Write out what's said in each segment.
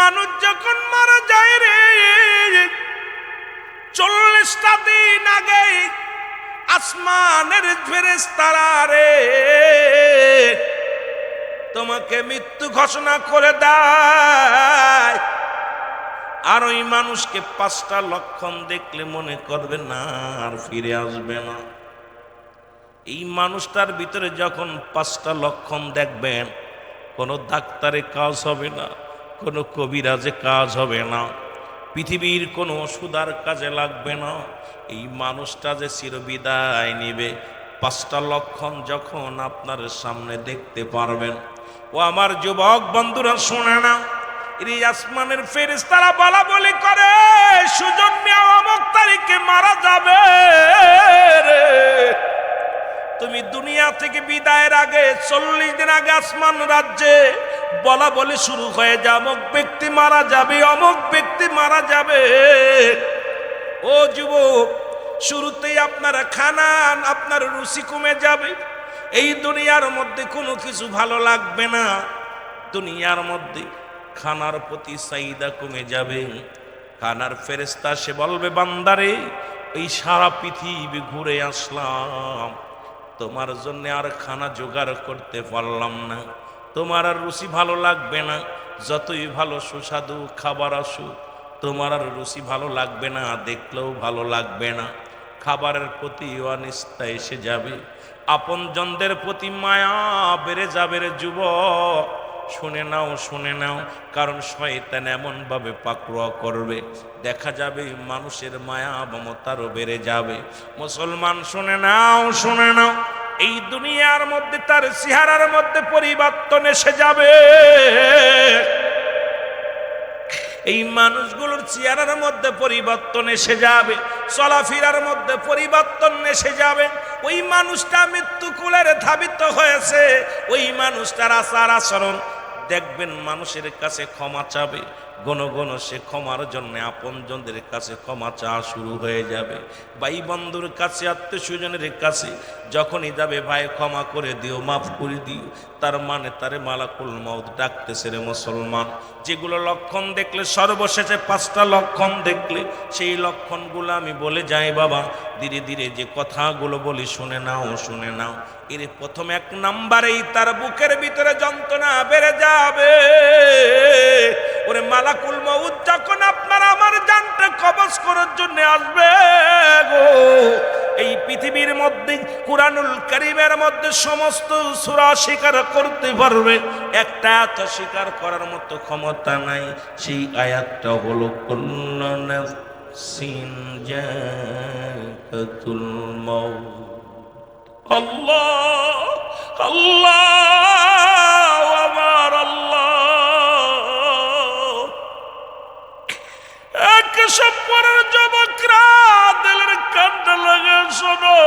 মানুষ যখন মারা যায় রে, 40টা দিন আগে আসমানের ফেরেশতারা রে তোমাকে মৃত্যু ঘোষণা করে দেয়। আর ওই মানুষকে 5টা লক্ষণ দেখলে মনে করবে না আর ফিরে আসবে না। এই মানুষটার ভিতরে যখন 5টা লক্ষণ দেখবেন, কোনো ডাক্তারে কাজ হবে না, কোনো কবিরাজে কাজ হবে না, পৃথিবীর কোনো ওষুধার কাজে লাগবে না। এই মানুষটা যে চিরবিদায় নিবে, 5টা লক্ষণ যখন আপনার সামনে দেখতে পারবেন, ও আমার যুবক বন্ধুরা শুনে না, এই আসমানের ফেরেশতারা বলা বলি করে সুজন মিয়া অমুক তারিখে মারা যাবে রে। তুমি দুনিয়া থেকে বিদায়ের আগে 40 দিন আগে আসমান রাজ্যে বলা বলি শুরু হয়ে যায়, অমুক ব্যক্তি মারা যাবে, অমুক ব্যক্তি মারা যাবে। ও যুবক, শুরুতেই আপনারা খানান, আপনার রুচি কমে যাবে। এই দুনিয়ার মধ্যে কোনো কিছু ভালো লাগবে না, দুনিয়ার মধ্যে খানার প্রতি চাহিদা কমে যাবে। খানার ফেরেশতা সে বলবে, বান্দারে এই সারা পৃথিবী ঘুরে আসলাম, তোমার জন্য আর খানা জোগাড় করতে পারলাম না, তোমার আর রুচি ভালো লাগবে না, যতই ভালো সুস্বাদু খাবার আসুক তোমার আর রুচি ভালো লাগবে না, দেখলেও ভালো লাগবে না। খাবারের প্রতি অনিচ্ছা এসে যাবে, আপনজনদের প্রতি মায়া বেড়ে যাবে রে যুবক। শুনে নাও, শুনে নাও, কারণ শয়তান এমন ভাবে পাকড়াও করবে, দেখা যাবে মানুষের মায়া মমতারও বেড়ে যাবে। মুসলমান শুনে নাও, শুনে নাও, এই দুনিয়ার মধ্যে তার চেহারার মধ্যে পরিবর্তন এসে যাবে। এই মানুষগুলোর চেহারার মধ্যে পরিবর্তন এসে যাবে, চলাফেরার মধ্যে পরিবর্তন এসে যাবে। ওই মানুষটা মৃত্যু কুলের ধাবিত হয়েছে, ওই মানুষটার আচার আচরণ দেখবেন মানুষের কাছে ক্ষমা চাবে, গণ গণ সে ক্ষমার জন্য আপনজনদের কাছে ক্ষমা চাওয়া শুরু হয়ে যাবে। ভাই বন্ধুর কাছে, আত্মীয় স্বজনের কাছে যখনই যাবে, ভাই ক্ষমা করে দিও, মাফ করে দিও, তার মানে তারে মালাকুল মউত ডাকতেছে রে মুসলমান। যেগুলো লক্ষণ দেখলে, সর্বশেষে 5টা লক্ষণ দেখলে, সেই লক্ষণগুলো আমি বলে যাই বাবা, ধীরে ধীরে যে কথাগুলো বলি শুনে নাও, শুনে নাও। এর প্রথম 1 নম্বরেই তার বুকের ভিতরে যন্ত্রণা বেড়ে যাবে। ওরে মালাকুল মউত যখন আপনার আমার জানটা কবজ করার জন্য আসবে গো, এই পৃথিবীর মধ্যে কুরআনুল কারীমের মধ্যে সমস্ত সূরা স্বীকার করতে পারবে, একটা আয়াত স্বীকার করার মতো ক্ষমতা নাই। সেই আয়াতটা হলো কুল্লু নাফসিন যায়কাতুল মাউত। আল্লাহ আল্লাহ আমার আল্লাহ, এসব পরের যুবকরা দিলের কান্না লাগে শোনো।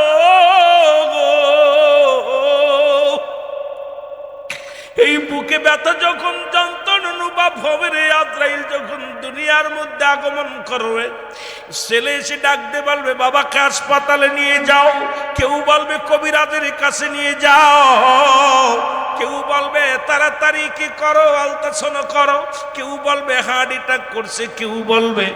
এই বুকে ব্যথা যখন যন্ত্রণা অনুভব হবে রে, আজরাইল যখন দুনিয়ার মধ্যে আগমন করবে, ছেলে এসে ডাকতে বলবে বাবাকে হাসপাতালে নিয়ে যাও, কেউ বলবে কবিরাজের কাছে নিয়ে যাও, কেউ বলবে তাড়াতাড়ি কি করো, আলট্রাসাউন্ড করো, কেউ বলবে হার্ট অ্যাটাক করছে, কেউ বলবে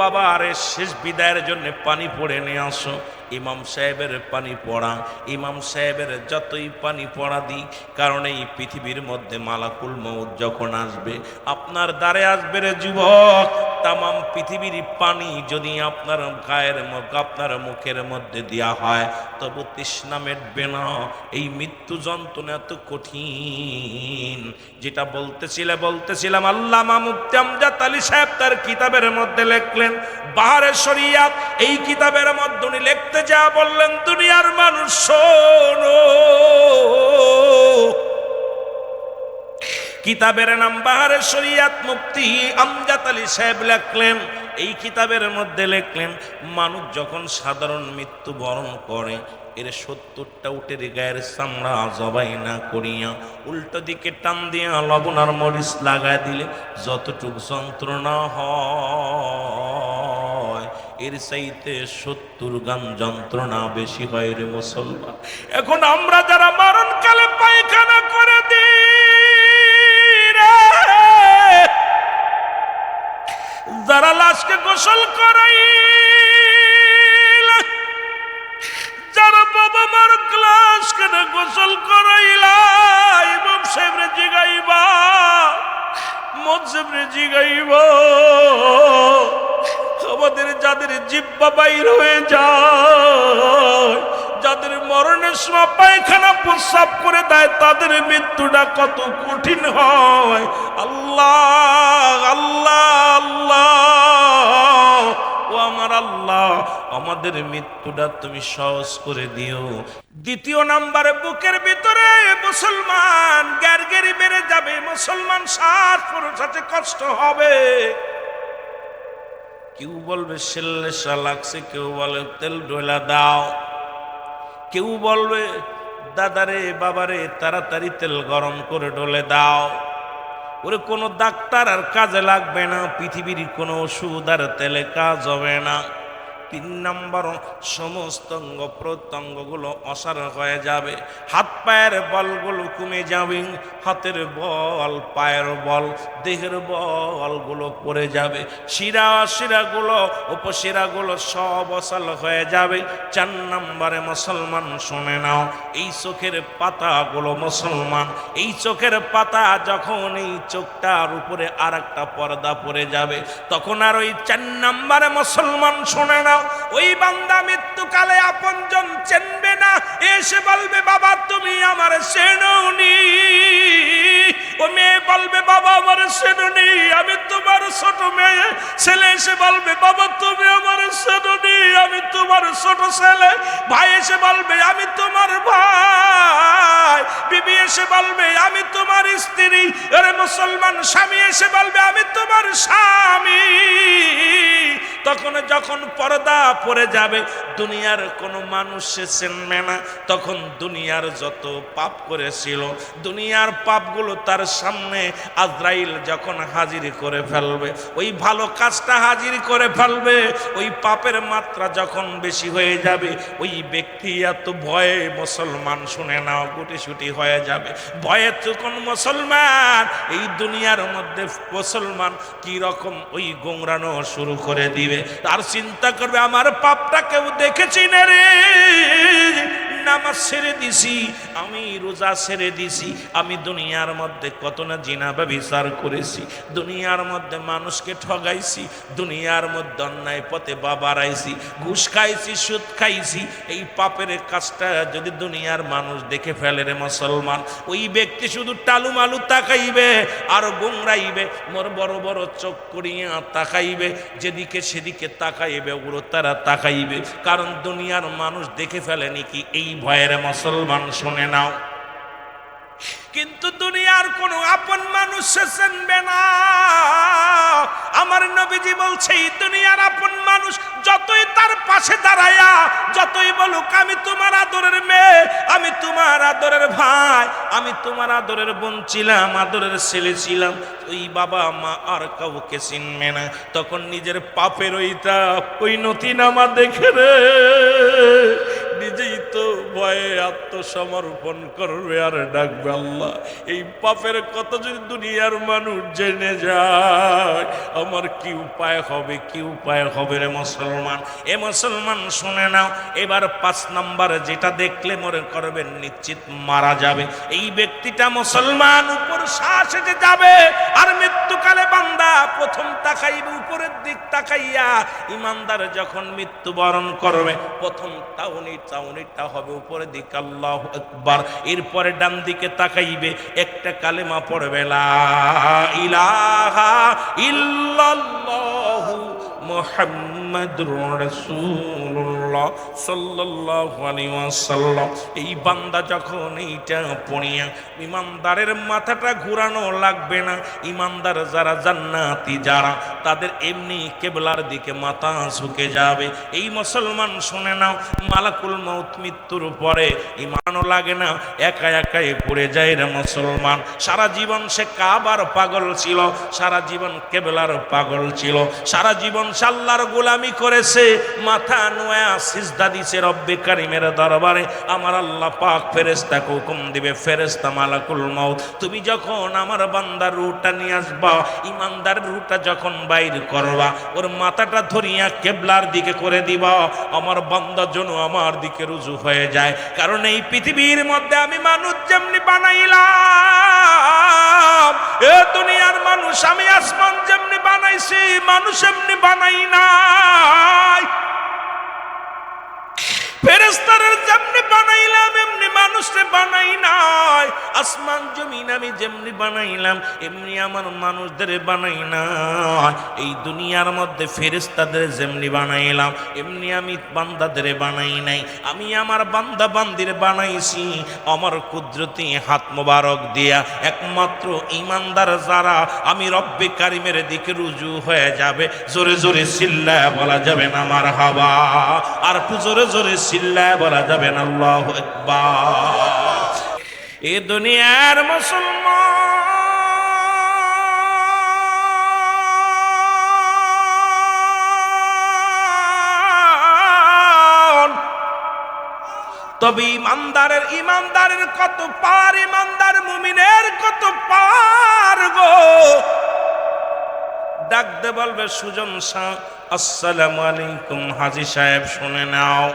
বাবা আরে শেষ বিদায়ের জন্য পানি পড়ে নিয়ে আসো। ইমাম সাহেবের পানি পড়া, ইমাম সাহেবের যতই পানি পড়া দিই, কারণ এই পৃথিবীর মধ্যে মালাকুল মউত যখন আসবে, আপনার দ্বারে আসবে রে যুবক, তামাম পৃথিবীর পানি যদি আপনার গায়ের আপনার মুখের মধ্যে দেওয়া হয়, তবু তৃষ্ণা মেটবে না। এই মৃত্যু যন্ত্রণা এত কঠিন। যেটা বলতেছিলাম আল্লামা মুফতি আমজাদ আলী সাহেব তার কিতাবের মধ্যে লিখলেন বাহারে শরিয়াত। এই কিতাবের মধ্যে উনি লিখতে যা বললেন, দুনিয়ার মানুষ শোনো, কিতাবের নাম বাহারে শরিয়াত, মুফতি আমজাদ আলী সাহেব লিখলেন। এই কিতাবের মধ্যে লিখলেন, মানুষ যখন সাধারণ মৃত্যু বরণ করে, এর 70টা উটের গায়ের চামড়া জবাই না করিয়া উল্টো দিকে টান দিয়া লবণ আর মরিচ লাগাই দিলে যতটুক যন্ত্রণা হয়, এর চাইতে 70 গান যন্ত্রণা বেশি হয় রে মুসলমান। এখন আমরা যারা মরণকালে পায়খানা করে দিই রে, যারা লাশকে গোসল করাইলা, যারা বাবা মার ক্লাস কেন গোসল করাইলা, ইমাম সাহেবরে জিগাইবা, মুয়াজ্জিবরে জিগাইবা, আমাদের যাদের জিহ্বা বাইর হয়ে যায়, যাদের মরণের সময় পায়খানা প্রস্রাব করে দেয়, তাদের মৃত্যুটা কত কঠিন হয়। আল্লাহ আল্লাহ আল্লাহ, ও আমার আল্লাহ, আমাদের মৃত্যুটা তুমি সহজ করে দিও। দ্বিতীয় নাম্বারে, বুকের ভিতরে মুসলমান গ্যারগেরি বেড়ে যাবে, মুসলমান শ্বাস প্রশ্বাসে কষ্ট হবে। কেউ বলবে সেল্লেসা লাগছে, কেউ বলে তেল ঢোলা দাও, কেউ বলবে দাদারে বাবারে তাড়াতাড়ি তেল গরম করে ঢোলে দাও। ওরে কোনো ডাক্তার আর কাজে লাগবে না, পৃথিবীর কোনো ওষুধ আর তেলে কাজ হবে না। 3 নম্বর, সমস্ত অঙ্গ প্রত্যঙ্গগুলো অসার হয়ে যাবে, হাত পায়ের বলগুলো কমে যাবে, হাতের বল, পায়ের বল, দেহের বলগুলো পড়ে যাবে, শিরাগুলো উপশিরাগুলো সব অসাল হয়ে যাবে। 4 নম্বরে মুসলমান শুনে নাও, এই চোখের পাতাগুলো মুসলমান, এই চোখের পাতা যখন এই চোখটার উপরে আর একটা পর্দা পড়ে যাবে, তখন আর ওই 4 নম্বরে মুসলমান শুনে নাও, ওই বান্দা মৃত্যুকালে আপনজন চেনবে না, এসে বলবে বাবা তুমি আমার চেনোনি। ও মেয়ে বলবে বাবা আমার চেনোনি, আমি তোমার ছোট মেয়ে। ছেলে এসে বলবে বাবা তুমি আমার চেনোনি, আমি তোমার ছোট ছেলে। ভাই এসে বলবে আমি তোমার ভাই। বিবি এসে বলবে আমি তোমার স্ত্রী। আরে মুসলমান স্বামী এসে বলবে আমি তোমার স্বামী। তখন যখন পর্দা পড়ে যাবে, দুনিয়ার কোনো মানুষ সে চিনবে না। তখন দুনিয়ার যত পাপ করেছিল, দুনিয়ার পাপগুলো তার সামনে আজরাইল যখন হাজির করে ফেলবে, ওই ভালো কাজটা হাজির করে ফেলবে, ওই পাপের মাত্রা যখন বেশি হয়ে যাবে, ওই ব্যক্তি এত ভয়ে, মুসলমান শুনে নাও, গুটিসুটি হয়ে যাবে ভয়ে। তখন মুসলমান এই দুনিয়ার মধ্যে মুসলমান কি রকম ওই গোংরানো শুরু করে দিবে। তার চিন্তা করবে আমার পাপটা কেউ দেখেছি না রে, নামাজ ছেড়ে দিছি, আমি রোজা ছেড়ে দিছি, আমি দুনিয়ার মধ্যে কত না জিনা ব্যভিচার করেছি, দুনিয়ার মধ্যে মানুষকে ঠগাইছি, দুনিয়ার মধ্যে অন্যায় পথে বাড়াইছি, ঘুষ খাইছি, সুদ খাইছি। এই পাপের কাজটা যদি দুনিয়ার মানুষ দেখে ফেলে রে মুসলমান, ওই ব্যক্তি শুধু টালুমালু তাকাইবে আর গোংরাইবে, মোর বড় বড় চোখ করিয়া তাকাইবে, যেদিকে সেদিকে তাকাইবে, ওগুলো তারা তাকাইবে। কারণ দুনিয়ার মানুষ দেখে ফেলেনি কি এই ভয়ের মুসলমান শুনে নাও। কিন্তু দুনিয়ার কোনো আপন মানুষ সে চিনবে না। আমার নবীজি বলছে এই দুনিয়ার আপন মানুষ যতই তার পাশে দাঁড়ায়া যতই বলুক আমি তোমার আদরের মেয়ে, আমি তোমার আদরের ভাই, আমি তোমার আদরের বোন ছিলাম, আদরের ছেলে ছিলাম, ওই বাবা মা আর কাউকে চিনবে না। তখন নিজের পাপের ওইটা পরিণতিনামা দেখে রে নিজেই তো ভয়ে আত্মসমর্পণ করবে আর ডাকবে আল্লাহ। এই পাপের কথা যদি দুনিয়ার মানুষ জেনে যায় আমার কি উপায় হবে, কি উপায় হবে রে মুসলমান। এ মুসলমান শুনে নাও, এবার 5 নম্বরে যেটা দেখলে মনে করবেন নিশ্চিত মারা যাবে, এই ব্যক্তিটা মুসলমান উপর শ্বাস এসে যাবে আর মৃত্যুকালে বান্দা প্রথম তাকাইবে উপরের দিক তাকাইয়া। ইমানদার যখন মৃত্যুবরণ করবে প্রথম চাউনিটা হবে উপরের দিকে, আল্লাহু আকবার। এরপরে ডান দিকে তাকাইবে, একটা কালেমা পড়বে লা ইলাহা ইল্লাল্লাহু মুহাম্মাদুর রাসূলুল্লাহ সাল্লাল্লাহু আলাইহি ওয়াসাল্লাম। এই বান্দা যখন এইটা পড়িয়া, ইমানদারের মাথাটা ঘুরানো লাগবে না। ইমানদার যারা জান্নাতি যারা, তাদের এমনি কিবলার দিকে মাথা ঝুঁকে যাবে। এই মুসলমান শুনে নাও, মালাকুল মউত মৃত্যুর পরে ইমানও লাগে না, একা একাই পড়ে যায় রে মুসলমান। সারা জীবন সে কাবার পাগল ছিল, সারা জীবন কিবলার পাগল ছিল, সারা জীবন আল্লাহর গোলামি করেছে, মাথা নোয়া সিজদা দিছে রব্বে কারিমের দরবারে। আমার আল্লাহ পাক ফেরেশতাকে হুকুম দিবে, ফেরেশতা মালাকুল মউত তুমি যখন আমার বান্দার রূহটা নিয়ে আসবা, ইমানদার রূহটা যখন বাইর করবা, ওর মাথাটা ধরিয়া কেবলার দিকে করে দিবা, আমার বান্দা যেন আমার দিকে রুজু হয়ে যায়। কারণ এই পৃথিবীর মধ্যে আমি মানুষ যেমনি বানাইলাম, এ দুনিয়ার মানুষ আমি আসমান যেমনি বানাইছি মানুষ এমনি বানাই নাই। ফেরেশতাদের যেমনি বানাইলাম এমনি মানুষকে বানাই নাই। আসমান জমিন আমি যেমনি বানাইলাম এমনি আমার মানুষদের বানাই নাই। এই দুনিয়ার মধ্যে ফেরেশতাদের যেমনি বানাইলাম এমনি আমি বান্দাদের বানাই নাই। আমি আমার বান্দা বান্দির বানাইছি আমার কুদরতি হাত মোবারক দিয়া। একমাত্র ঈমানদার যারা আমি রব্বে কারিমের দিকে রুজু হয়ে যাবে, জোরে জোরে চিল্লায়া বলা যাবে না মারহাবা, আর একটু জোরে জোরে চিল্লায়া বলা যাবে না আল্লাহু আকবার। এ দুনিয়ার মুসলমান, তবে ইমানদারের কত পার, ইমানদার মুমিনের কত পার গো। ডাকতে বলবে সুজন শাহ, আসসালামু আলাইকুম হাজী সাহেব শুনে নাও।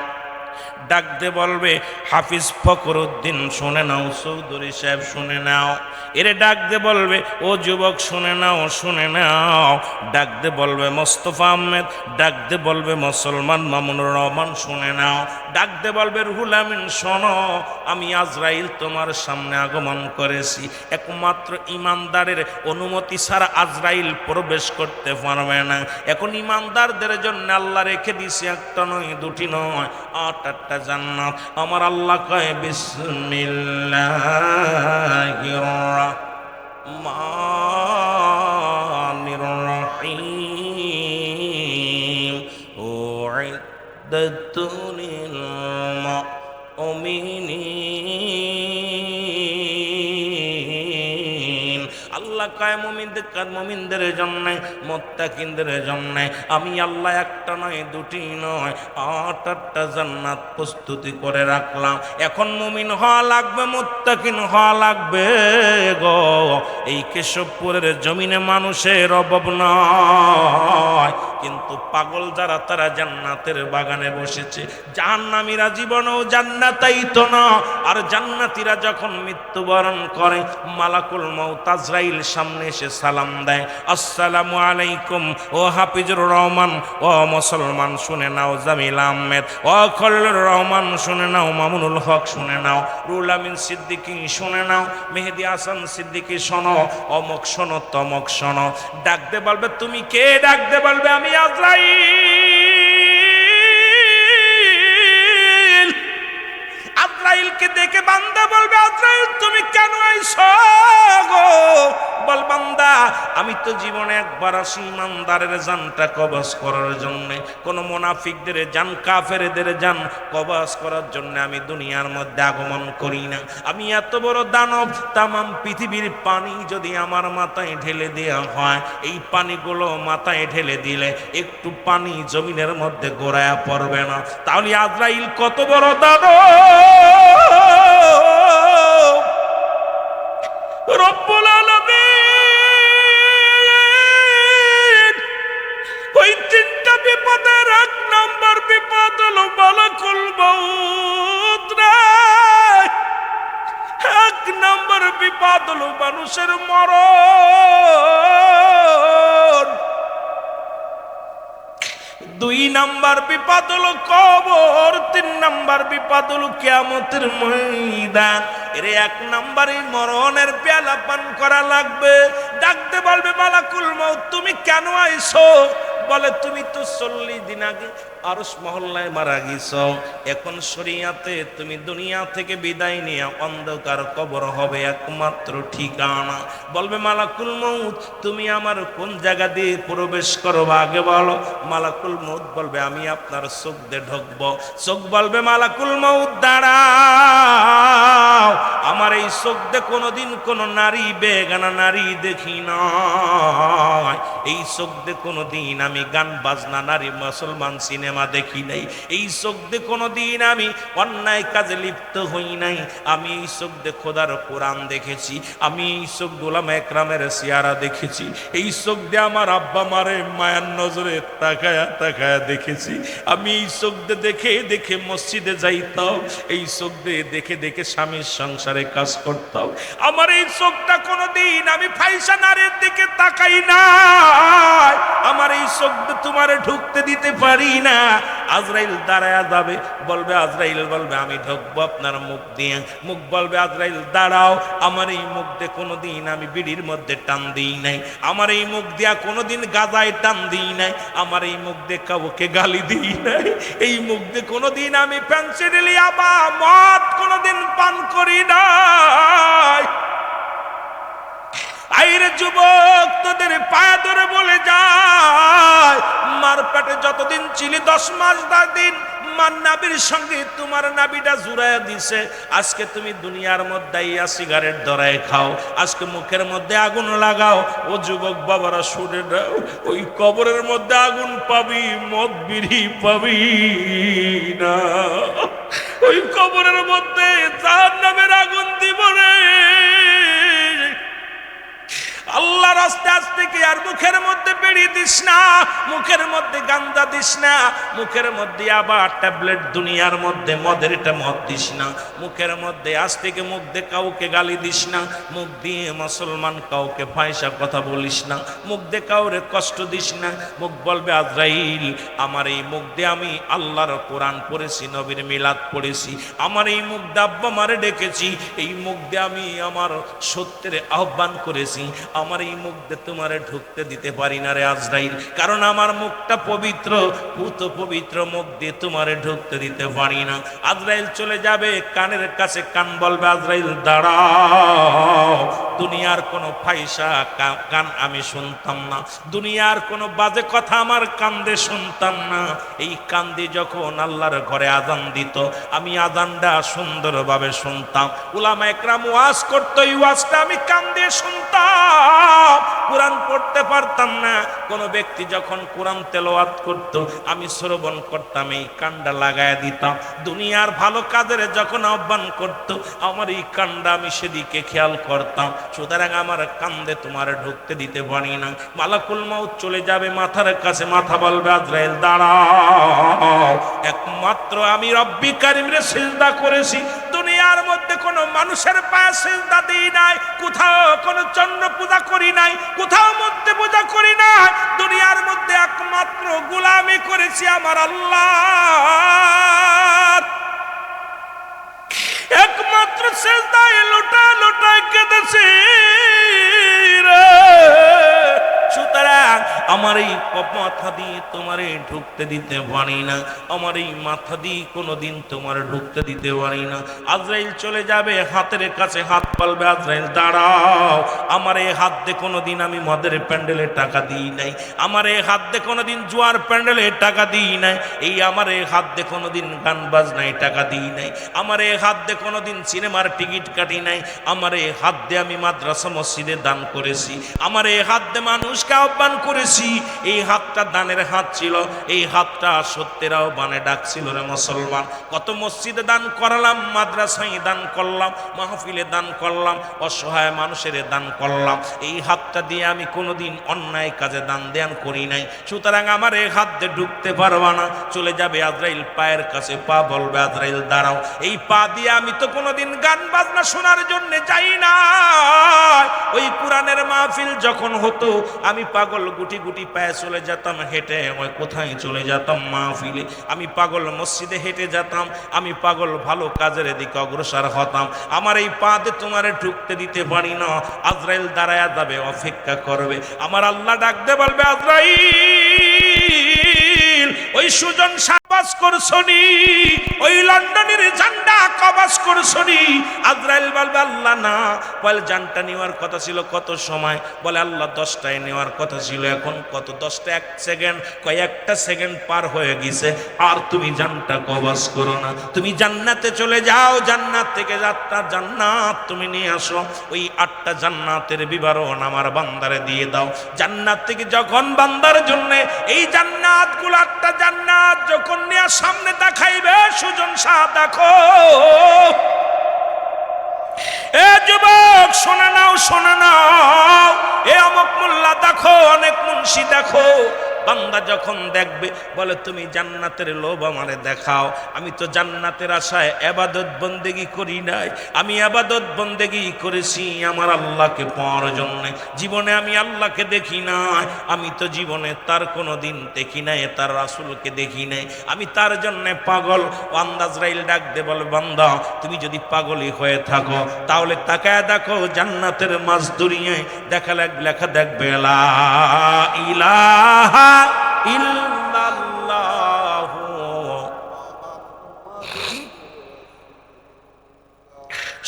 ডাকতে বলবে হাফিজ ফখরুদ্দিন শুনে নাও, চৌধুরী সাহেব শুনে নাও। এরে ডাকতে বলবে ও যুবক শুনে নাও, শুনে নাও। ডাকতে বলবে মোস্তফা আহমেদ, ডাকতে বলবে মুসলমান মামুনুর রহমান শুনে নাও। ডাকতে বলবে রুহুল আমিন শোনো, আমি আজরাইল তোমার সামনে আগমন করেছি। একমাত্র ইমানদারের অনুমতি ছাড়া আজরাইল প্রবেশ করতে পারবে না। এখন ইমানদারদের জন্য আল্লাহ রেখে দিছে একটা নয়, দুটি নয়, 8টা জান্নাত। আমার আল্লাহ কয় বিসমিল্লাহির রহমানির রহিম, উইদ্দাতু লিল মুমিনিন। আল্লাহ কয় মুমিনদের জন্য, মুত্তাকিনদের জন্য আমি আল্লাহ একটা নয়, দুটি নয়, 8টা জান্নাত প্রস্তুতি করে রাখলাম। এখন মুমিন হওয়া লাগবে, মুত্তাকিন হওয়া লাগবে গো। এই কেশবপুরের জমিনে মানুষের অভাব নয়, কিন্তু পাগল যারা তারা জান্নাতের বাগানে বসেছে। জাহান্নামীরা জীবনেও জান্নাতাইতো না। আর জান্নাতীরা যখন মৃত্যুবরণ করে মালাকুল মউত আজরাইল সামনে এসে সালাম দেয়, আসসালামু আলাইকুম। ও হাফিজুর রহমান, ও মুসলমান শুনে নাও, জামিল আহমেদ, ও খলিলুর রহমান শুনে নাও, মামুনুল হক শুনে নাও, রুহুল আমিন সিদ্দিকী শুনে নাও, মেহেদি হাসান সিদ্দিকী শোনো, অমক শোনো, তমক শোনো। ডাকতে বলবে তুমি কে? ডাকতে বলবে আমি আজরাইল। আজরাইলকে দেখে বান্দা বলবে আজরাইল তুমি কেন আইছো গো? বল বান্দা আমি তো জীবনে একবার আসি ইমানদারের জানটা কবজ করার জন্য, কোন মুনাফিকদের জান, কাফেরদের জান কবজ করার জন্য আমি দুনিয়ার মধ্যে আগমন করি না। আমি এত বড় দানব, তামাম পৃথিবীর পানি যদি আমার মাথায় ঢেলে দেওয়া হয়, এই পানিগুলো মাথায় ঢেলে দিলে একটু পানি জমিনের মধ্যে গড়ায়া পড়বে না। তাহলে আজরাইল কত বড় দানব! রব্বুল আলামিন ওই 3টা বিপদের 1 নম্বর বিপদ হলো মালাকুল মউত। 1 নম্বর বিপদ হলো মানুষের মরণ। 2 নম্বর বিপদ হলো কবর। 3 নম্বর বিপদ হলো কিয়ামতের ময়দান। এর 1 নম্বরে মরণের পেয়ালা পান করা লাগবে। ডাকতে বলবে মালাকুল মউত তুমি কেন আইছো? বলে তুমি তো 40 দিন আগে আরশ মহল্লায় মারা গেছো। এখন শরিয়াতে তুমি দুনিয়া থেকে বিদায় নিয়ে অন্ধকার কবর হবে একমাত্র ঠিকানা। বলবে মালাকুল মউত তুমি আমার কোন জায়গা দিয়ে প্রবেশ করবো আগে বলো। মালাকুল মউত বলবে আমি আপনার চোখ দিয়ে ঢুকবো। চোখ বলবে মালাকুল মউত দাঁড়াও, আমার এই চোখ দিয়ে কোনোদিন কোনো নারী বেগানা নারী দেখি না। এই চোখ দিয়ে কোনোদিন আমি আমি গান বাজনা নারী মুসলমান সিনেমা দেখি নাই, এই চোখ দিয়ে কোনোদিন আমি অন্যায় কাজে লিপ্ত হই নাই, আমি এই চোখ দিয়ে খোদার কোরআন দেখেছি, আমি এই চোখ দিয়ে উলামা একরামের সিয়ারা দেখেছি, এই চোখ দিয়ে আমার আব্বা মারে মায়ার নজরে তাকায়া তাকায়া দেখেছি, আমি এই চোখ দিয়ে দেখে দেখে মসজিদে যাইতাম, এই চোখ দিয়ে দেখে দেখে স্বামীর সংসারে কাজ করতাম। আমার এই চোখটা কোনোদিন আমি ফাইসা নারীর দিকে তাকাই না, আমার এই চোখ দিয়ে তোমারে ঢুকতে দিতে পারি না। আজরাইল দাঁড়ায়া যাবে, বলবে আজরাইল বলবে আমি ঢুকবো আপনার মুখ দিয়ে, মুখ বলবে আজরাইল দাঁড়াও, আমার এই মুখ দিয়ে কোনোদিন আমি বিড়ির মধ্যে টান দিই নাই, আমার এই মুখ দিয়া কোনোদিন গাজায় টান দিই নাই, আমার এই মুখ দিয়ে কাউকে গালি দিই নাই, এই মুখ দিয়ে কোনোদিন আমি পেন্সিলিয়া বা মদ কোনোদিন পান করি নাই। আইরে যুবক, তোদের পায়ে ধরে বলে যায়, মার পেটে যতদিন ছিলি 10 মাস 10 দিন মার নাবির সঙ্গে তোমার নাবিটা জুড়াইয়া দিছে, আজকে তুমি দুনিয়ার মধ্যে ইয়া সিগারেট ধরায় খাও, আজকে মুখের মধ্যে আগুন লাগাও। ও যুবক বাবারা শুনে দাও, ওই কবরের মধ্যে আগুন পাবি, মদ বিড়ি পাবি না, ওই কবরের মধ্যে জাহান্নামের আগুন দিব রে। আল্লাহর আস্তে আস্তে কি আর মুখের মধ্যে বেড়ি দিস না, মুখের মধ্যে গাঞ্জা দিস না, মুখের মধ্যে আবার ট্যাবলেট দুনিয়ার মধ্যে মদের এটা মদ দিস না, মুখের মধ্যে আজ থেকে মুখ দিয়ে কাউকে গালি দিস না, মুখ দিয়ে মুসলমান কাউকে ফায়সা কথা বলিস না, মুখ দিয়ে কাউরে কষ্ট দিস না। মুখ বলবে আজরাইল আমার এই মুখ দিয়ে আমি আল্লাহর কোরআন পড়েছি, নবীর মিলাদ পড়েছি, আমার এই মুখ দিয়ে আব্বা মারে ডেকেছি, এই মুখ দিয়ে আমি আমার সত্যের আহ্বান করেছি, আমার এই মুখ দিয়ে তোমারে ঢুকতে দিতে পারি না রে আজরাইল, কারণ আমার মুখটা পবিত্র, পুত পবিত্র মুখ দিয়ে তোমারে ঢুকতে দিতে পারি না। আজরাইল চলে যাবে, কানের কাছে কান বলবে আজরাইল দাঁড়াও, দুনিয়ার কোনো ফাইসা কান আমি শুনতাম না, দুনিয়ার কোনো বাজে কথা আমার কান দিয়ে শুনতাম না, এই কান দিয়ে যখন আল্লাহর ঘরে আজান দিত আমি আজানটা সুন্দরভাবে শুনতাম, উলামা একরাম ওয়াজ করতো, এই ওয়াজটা আমি কান দিয়ে শুনতাম, কোরআন পড়তে পারতাম না, কোন ব্যক্তি যখন কোরআন তেলাওয়াত করত আমি শ্রবণ করতাম, এই কানটা লাগায়া দিতাম, দুনিয়ার ভালো কাজের যখন আহ্বান করত আমার এই কানটা আমি সেদিকে খেয়াল করতাম। সুতরাং আমার কান্দে তোমার ঢুকতে দিতে পারি না। মালাকুল মাউত চলে যাবে, মাথার কাছে মাথা বলবে আজরাইল দাঁড়াও, একমাত্র আমি রব্বি কারীমরে সিজদা করেছি, দুনিয়ার মধ্যে কোনো মানুষের পায়ে সিজদা দিই নাই, কোথাও কোনো চন্দ্র পূজা করি নাই, কোথাও মূর্তি পূজা করি নাই, দুনিয়ার মধ্যে একমাত্র গোলামি করেছি আমার আল্লাহ, একমাত্র সিজদায় লোটা লোটায় কেঁদেছি রে। সুতরাং আমার এই মাথা দিয়ে তোমারে ঢুকতে দিতে পারি না, আমার এই মাথা দিয়ে কোনোদিন তোমার ঢুকতে দিতে পারি না। আজরাইল চলে যাবে, হাতের কাছে হাত পালবে আজরাইল দাঁড়াও, আমার এই হাত দিয়ে কোনোদিন আমি মদের প্যান্ডেলে টাকা দিই নাই, আমার এই হাত দিয়ে কোনোদিন জুয়ার প্যান্ডেলে টাকা দিই নাই, এই আমার এই হাত দিয়ে কোনোদিন গান বাজনায় টাকা দিই নাই, আমার এই হাত দিয়ে কোনোদিন সিনেমার টিকিট কাটি নাই, আমার এই হাত দিয়ে আমি মাদ্রাসা মসজিদে দান করেছি, আমার এই হাত দিয়ে মানুষকে আহ্বান করেছি, এই হাতটা দানের হাত ছিল, এই হাতটা সত্যের আহ্বানে ডাকছিল রে মুসলমান। কত মসজিদে দান করলাম, মাদ্রাসায় দান করলাম, মাহফিলে দান করলাম, অসহায় মানুষের দান করলাম, এই হাতটা দিয়ে আমি কোনোদিন অন্যায় কাজে দান দেন করি নাই। সুতরাং আমার এই হাত দিয়ে ঢুকতে পারবা না। চলে যাবে আজরাইল, পায়ের কাছে পা বলবে আজরাইল দাঁড়াও, এই পা দিয়ে আমি তো কোনোদিন গান বাজনা শোনার জন্য যাই না, ওই কোরআনের মাহফিল যখন হতো আমি পাগল গুটি গুটি পায়ে চলে যেতাম হেঁটে, ওই কোথায় চলে যেতাম মাহফিলে, আমি পাগল মসজিদে হেঁটে যেতাম, আমি পাগল ভালো কাজের দিকে অগ্রসর হতাম, আমার এই পা দিয়ে তোমারে ঢুকতে দিতে পারি না। আজরাইল দাঁড়ায়া যাবে, অপেক্ষা করবে, আমার আল্লাহ ডাকতে বলবে আজরাইল, ওই সুজন সাহেব কবাজ করছনি, ওই লন্ডনের ঝান্ডা কবাজ করছনি। আজরাইল বলবে আল্লাহ না, বলে জানটা নেওয়ার কথা ছিল কত সময়, বলে আল্লাহ 10টায় নেওয়ার কথা ছিল, এখন কত 10টা 1 সেকেন্ড, কয়েকটা সেকেন্ড পার হয়ে গেছে, আর তুমি জানটা কবাজ করো না, তুমি জান্নাতে চলে যাও, জান্নাত থেকে 8টা জান্নাত তুমি নিয়ে আসো, ওই 8টা জান্নাতের বিবরণ আমার বান্দারে দিয়ে দাও। জান্নাত থেকে যখন বান্দার জন্য এই জান্নাতগুলো 8টা জান্নাত যখন নিয়ে সামনে দেখাইবে, সুজন শাহ দেখো, এ যুবক শোনা নাও, শোনা নাও, এ অমুক মোল্লা দেখো, অনেক মুন্সি দেখো, বান্দা যখন দেখবে বলে তুমি জান্নাতের লোভ আমারে দেখাও, আমি তো জান্নাতের আশায় ইবাদত বন্দেগি করি নাই, আমি ইবাদত বন্দেগি করেছি আমার আল্লাহকে পাওয়ার জন্য। জীবনে আমি আল্লাহকে দেখি নাই, আমি তো জীবনে তার কোনো দিন দেখি নাই, তার রাসূলকে দেখি নাই, আমি তার জন্য পাগল। আজরাইল ডাক দে বলে বান্দা তুমি যদি পাগলই হয়ে থাকো তাহলে তাকায় দেখো জান্নাতের মাঝ দুনিয়ায় লেখা দেখবে লা ইলাহা ইল্লাল্লাহ।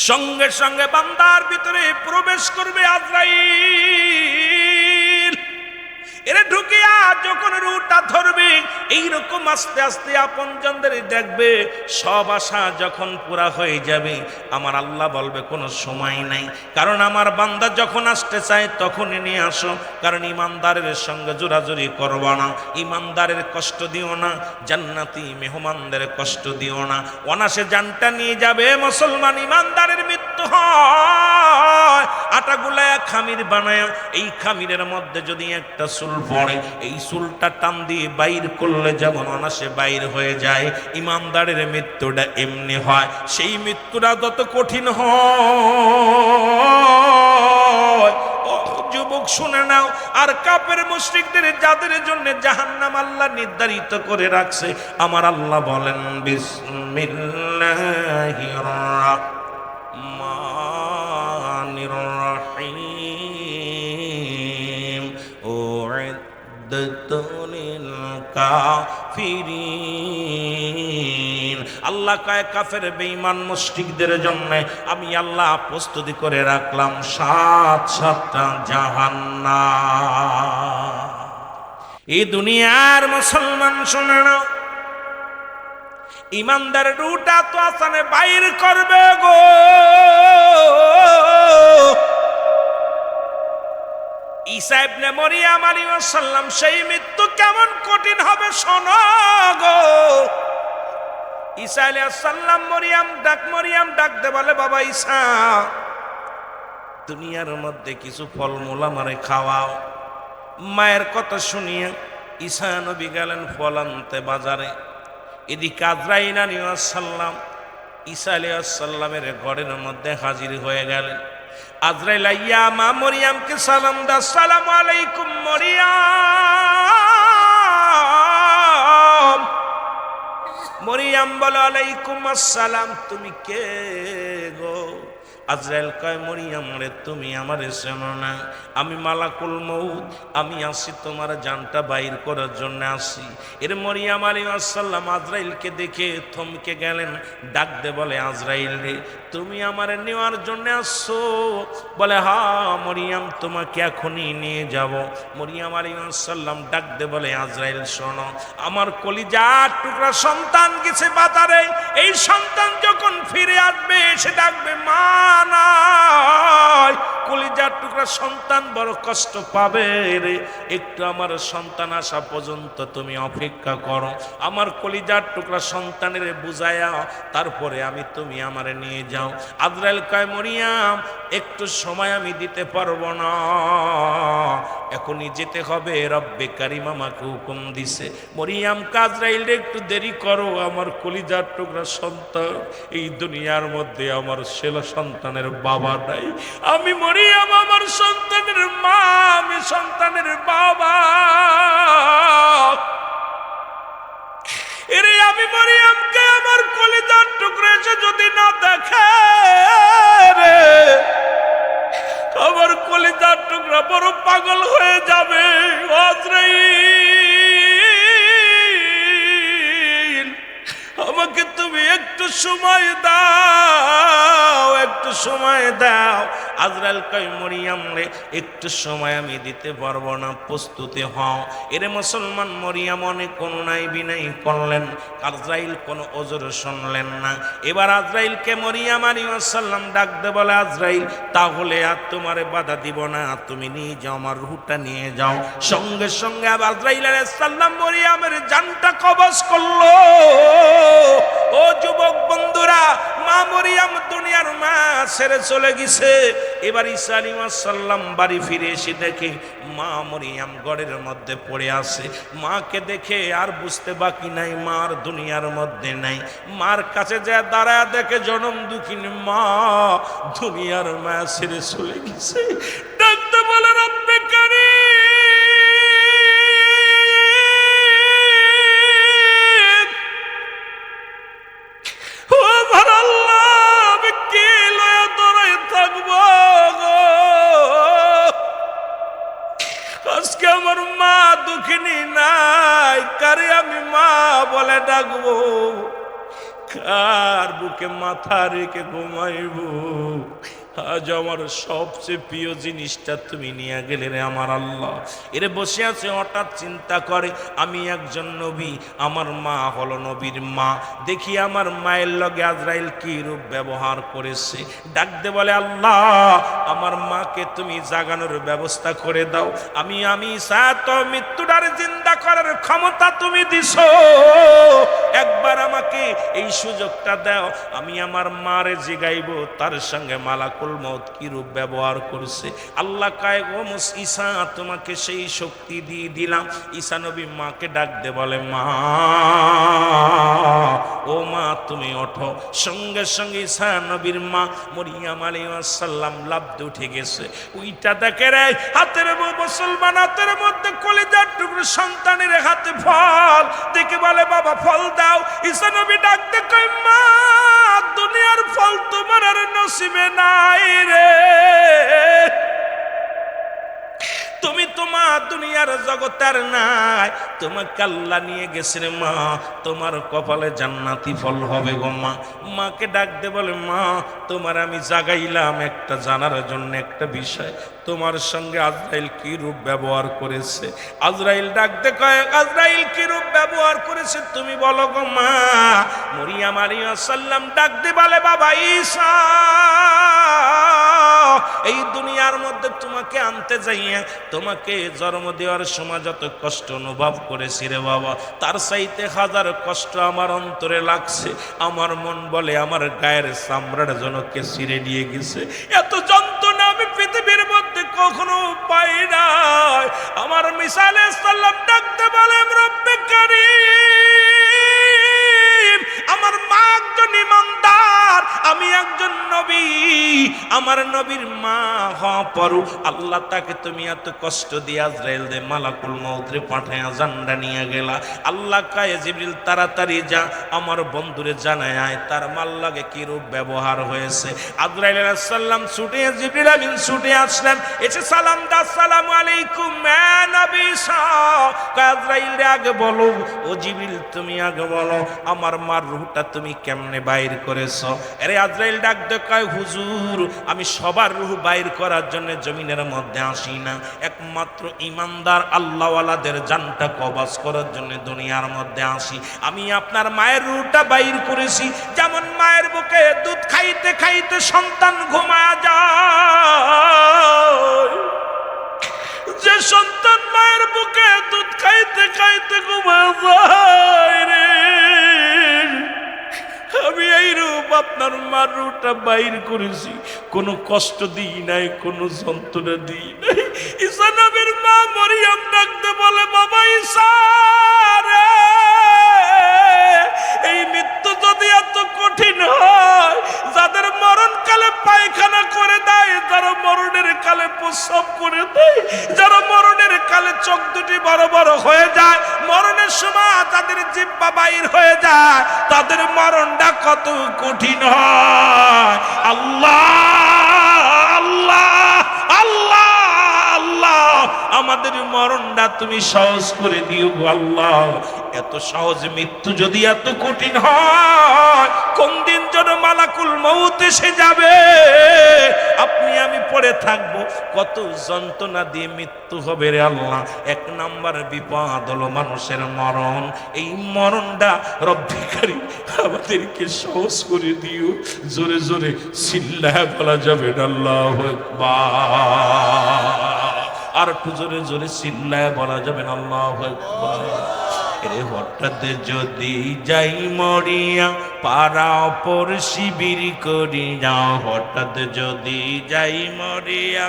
সঙ্গে সঙ্গে বান্দার ভিতরে প্রবেশ করবে আজরাইল। এরে ঢুকিয়া যখন রুটা ধরবে, এইরকম আস্তে আস্তে আপনজনদের দেখবে, সব আশা যখন পুরা হয়ে যাবে, আমার আল্লাহ বলবে কোনো সময় নাই, কারণ আমার বান্দা যখন আসতে চায় তখনই নিয়ে আসো, কারণ ইমানদারের সঙ্গে জোরাজুরি করবা না, ইমানদারের কষ্ট দিও না, জান্নাতি মেহমানদের কষ্ট দিও না। অনাসে জানটা নিয়ে যাবে মুসলমান, ইমানদারের মৃত্যু হয়, আটা গুলায়া খামির বানায়, এই খামিরের মধ্যে যদি একটা চুল পড়ে, এই চুলটা টান দিয়ে বাইর করলে যেমন অনাসে বাইর হয়ে যায়, ইমানদারের মৃত্যুটা এমনি হয়। সেই মৃত্যুটা যত কঠিন হয়, যুবক শুনে নাও, আর কাফের মুশরিকদের যাদের জন্য জাহান্নাম আল্লাহ নির্ধারিত করে রাখছে, আমার আল্লাহ বলেন বিসমিল্লাহির রাহমানির রাহিম উইদ্দাতুল কাফিরিন। আল্লাহ কয় কাফের বেঈমান মুশরিকদের জন্য আমি আল্লাহ প্রস্তুতি করে রাখলাম 7টা জাহান্নাম। এই দুনিয়ার মুসলমান শুনে নাও, ইমানদার রুটা তো আসানে বাইর করবে গো, ঈসা ইবনে মরিয়ম আলাইহিস সালাম সেই মৃত্যু কেমন কঠিন হবে শোনো গো। ঈসা আলাইহিস সালাম মরিয়ম ডাক দে বলে বাবা ঈসা, দুনিয়ার মধ্যে কিছু ফলমূল আমারে খাওয়াও। মায়ের কথা শুনিয়ে ঈসা নবী গেলেন ফল আনতে বাজারে। এদিকে আজরাইল আলাইহিস সালাম ঈসা আলাইহিস সালামের ঘরের মধ্যে হাজির হয়ে গেলেন। আজরাইল আইয়া মা মরিয়মকে সালাম দা, আসসালামু আলাইকুম মরিয়ম। মরিয়ম বলো আলাইকুম আসসালাম, তুমি কে গো? আজরাইল কয় মরিয়ম রে তুমি আমারে চেনো না, আমি মালাকুল মউত, আমি আসি তোমার জানটা বাইর করার জন্য আসি। এর মরিয়ম আলাইহিস সালাম আজরাইলকে দেখে থমকে গেলেন, ডাক দে বলে আজরাইল রে তুমি আমারে নেওয়ার জন্য আসছো? বলে হ্যাঁ মরিয়ম তোমাকে এখনই নিয়ে যাব। মরিয়ম আলাইহিস সালাম ডাক দে বলে আজরাইল শোনো, আমার কলিজার টুকরা সন্তান গেছে বাজারে, এই সন্তান যখন ফিরে আসবে এসে ডাকবে মা নাই, কলিজার টুকরা সন্তান বড় কষ্ট পাবে রে, একটু আমার সন্তান আসা পর্যন্ত তুমি অপেক্ষা করো, আমার কলিজার টুকরা সন্তানের বুঝায়া তারপরে তুমি আমারে নিয়ে যাও। আজরাইল কয় মরিয়ম একটু সময় আমি দিতে পারবো না, এখনই যেতে হবে, রব্বে কারিম আমাকে হুকুম দিছে। মরিয়ম আজরাইল একটু দেরি করো, আমার কলিজার টুকরা সন্তান, এই দুনিয়ার মধ্যে আমার ছেলে সন্তানের বাবা নাই, আমি মরিয়ম আমার সন্তানের মা, আমি সন্তানের বাবা। এরে আমি মরিয়মকে আমার কলিজার টুকরা এসে যদি না দেখে রে, আমার কলিজার টুকরা বড় পাগল হয়ে যাবে। আজরাইল সময় দাও, একটু সময় দাও। আজরাইল কয় মরিয়ম রে একটু সময় আমি দিতে পারবো না, প্রস্তুতি হও। এরে মুসলমান, মরিয়ম অনেক অনুনয় বিনয় করলেন, আজরাইল কোনো ওজর শুনলেন না। এবার আজরাইলকে মরিয়ম আলাইহিস সালাম ডাকতে বলে, আজরাইল তাহলে আর তোমারে বাধা দিব না, তুমি নিয়ে যাও, আমার রূহটা নিয়ে যাও। সঙ্গে সঙ্গে আজরাইল আলাইহিস সালাম মরিয়মের জানটা কবজ করলো। ও যুবক বন্ধুরা, মা মরিয়ম দুনিয়ার মা ছেড়ে চলে গেছে। এবার ঈসা আলাইহিস সালাম বাড়ি ফিরে এসে দেখে মা মরিয়ম ঘরের মধ্যে পড়ে আছে। মাকে দেখে আর বুঝতে বাকি নাই মার দুনিয়ার মধ্যে নাই। মার কাছে যা দাঁড়ায় দেখে জনম দুঃখিনী মা দুনিয়ার মা ছেড়ে চলে গেছে। ডাকতে বলে, রব্বে কারীম, ও আমার আল্লাহ, আমি কি লয়া দরাই থাকবো গো? আজকে আমার মা দুঃখিনী নাই, কারে আমি মা বলে ডাকবো? কার বুকে মাথা রেখে ঘুমাইবো? আজ আমার সবচেয়ে প্রিয় জিনিসটা তুমি নিয়ে গেলে রে আমার আল্লাহ। এরে বসে আছে, হঠাৎ চিন্তা করে আমি একজন নবী, আমার মা হলো নবীর মা। দেখি আমার মায়ের লগে আজরাইল কি রূপ ব্যবহার করেছে। ডাকতে বলে, আল্লাহ আমার মাকে তুমি জাগানোর ব্যবস্থা করে দাও। আমি তো মৃত্যুটার জিন্দা করার ক্ষমতা তুমি দিছো, একবার আমাকে এই সুযোগটা দাও, আমি আমার মারে জিগাইব তার সঙ্গে মালাকুল মউত কি রূপ ব্যবহার করছে। আল্লাহ কয়, ও ঈসা তোমাকে সেই শক্তি দিয়ে দিলাম। ঈসা নবী মাকে ডাকতে বলে, মা ও মা তুমি ওঠো। সঙ্গে সঙ্গে ঈসা নবীর মা মরিয়ম আলাইহিস সালাম লাফতে উঠে গেছে। ওইটা দেখে রে হাতের মুসলমান হাতের মধ্যে কলিজার টুকরো সন্তানের হাতে ফল দেখে বলে, বাবা ফল দাও। ঈসা নবী ডাকতে কয়, মা দুনিয়ার ফল তোমার আর নসিবে নাই রে, তুমি তোমার দুনিয়ার জগতের নাই, তোমাকে আল্লাহ নিয়ে গেছে রে মা, তোমার কপালে জান্নাতি ফল হবে গো মা। মাকে ডাকতে বলে, মা তোমার আমি জাগাইলাম একটা জানার জন্য একটা বিষয়, তোমার সঙ্গে আজরাইল কি রূপ ব্যবহার করেছে। আজরাইল ডাকতে কয়, আজরাইল কি রূপ ব্যবহার করেছে তুমি বলো গো মা। মরিয়ম আলাইহিস সালাম ডাকতে বলে, বাবা ঈসা এই দুনিয়ার মধ্যে তোমাকে আনতে যাইয়া তোমাকে জন্ম দেওয়ার সময় যত কষ্ট অনুভব করেছি রে বাবা, তার চাইতে হাজার কষ্ট আমার অন্তরে লাগছে। আমার মন বলে আমার গায়ের চামড়ার জনকে ছিঁড়ে নিয়ে গেছে। এত যন্ত্রণা আমি পৃথিবীর মধ্যে কখনো পাই নাই। আমার ঈসা আলাইহিস সালাম ডাকতে বলে, রব্বে কারীম, আমার মা একজন ইমানদার, আমি একজন নবী, আমার নবীর মা হওয়া পরও আল্লাহ তাকে তুমি এত কষ্ট দিয়ে আজরাইল দে মালাকুল মউতরে পাঠায়া জান্ডা নিয়ে গেলা। আল্লাহ কয়, জিবরিল তাড়াতাড়ি যা আমার বন্ধুরে জানায় আয় তার মাল লাগে কি রূপ ব্যবহার হয়েছে। আজরাইল আলাইহিস সালাম ছুটে, জিবরিল আমিন ছুটে আসলেন, এসে সালাম দা, আসসালামু আলাইকুম নবী ঈসা। আজরাইল রে আগে বলো, ও জিবরিল তুমি আগে বলো আমার মার রূহটা তুমি কেমনে বাইর করেছো? আরে আজরাইল ডাক দে কয়, হুজুর আমি সবার রূহ বাইর করার জন্য জমিনের মধ্যে আসি না, একমাত্র ইমানদার আল্লাহওয়ালাদের জানটা কবজ করার জন্য দুনিয়ার মধ্যে আসি। আমি আপনার মায়ের রূহটা বাইর করেছি, যেমন মায়ের বুকে দুধ খাইতে খাইতে সন্তান ঘুমায়া যায়, যে সন্তান মায়ের বুকে দুধ খাইতে খাইতে ঘুমায়া যায় রে, আমি এই রূপ আপনার মার রূপটা বাইর করেছি, কোনো কষ্ট দিই নাই, কোনো যন্ত্রণা দিই নাই। ঈসা নবীর মা মরিয়ম ডাকতে বলে, বাবা ঈসা রে, এই মৃত্যু যদি এত কঠিন হয়, যাদের মরণকালে পায়খানা করে দেয়, যারা মরণের কালে প্রস্রাব করে দেয়, যারা মরণের কালে চোখ দুটি বড় বড় হয়ে যায়, মরণের সময় তাদের জিহ্বা বাইর হয়ে যায়, তাদের মরণটা কত কঠিন হয়। আল্লাহ আল্লাহ আল্লাহ আল্লাহ, আমাদের মরণটা তুমি সহজ করে দিও গো আল্লাহ। এত সহজ মৃত্যু যদি এত কঠিন হয়, কোন দিন যেন মালাকুল মউত এসে যাবে, আপনি আমি পড়ে থাকবো, কত যন্ত্রণা দিয়ে মৃত্যু হবে রে আল্লাহ। এক নাম্বার বিপদ হলো মানুষের মরণ। এই মরণটা রব্বি কারীম আমাদেরকে সহজ করে দিও। জোরে জোরে চিল্লায় বলা যাবে না আল্লাহু আকবার। আর একটু জোরে জোরে চিল্লায় বলা যাবে না আল্লাহু আকবার। রে হঠাৎ যদি যাই মরিয়া পাড়া অপর শিবির করিয়া, হঠাৎ যদি যাই মরিয়া,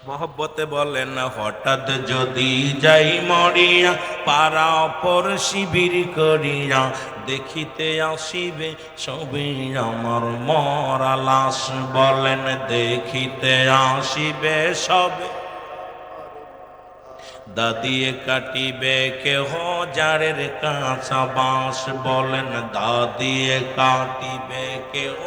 মহব্বতে বলেন হঠাৎ যদি যাই মরিয়া পাড়া অপর শিবির করিয়া, দেখিতে আসিবে সবে আমার মরা লাশ। বলেন দেখিতে আসিবে সবে, দাদিয়ে কাটিবে কেহ জারের কাঁচা বাঁশ। বলেন দাদিয়ে কাটিবে কেহ।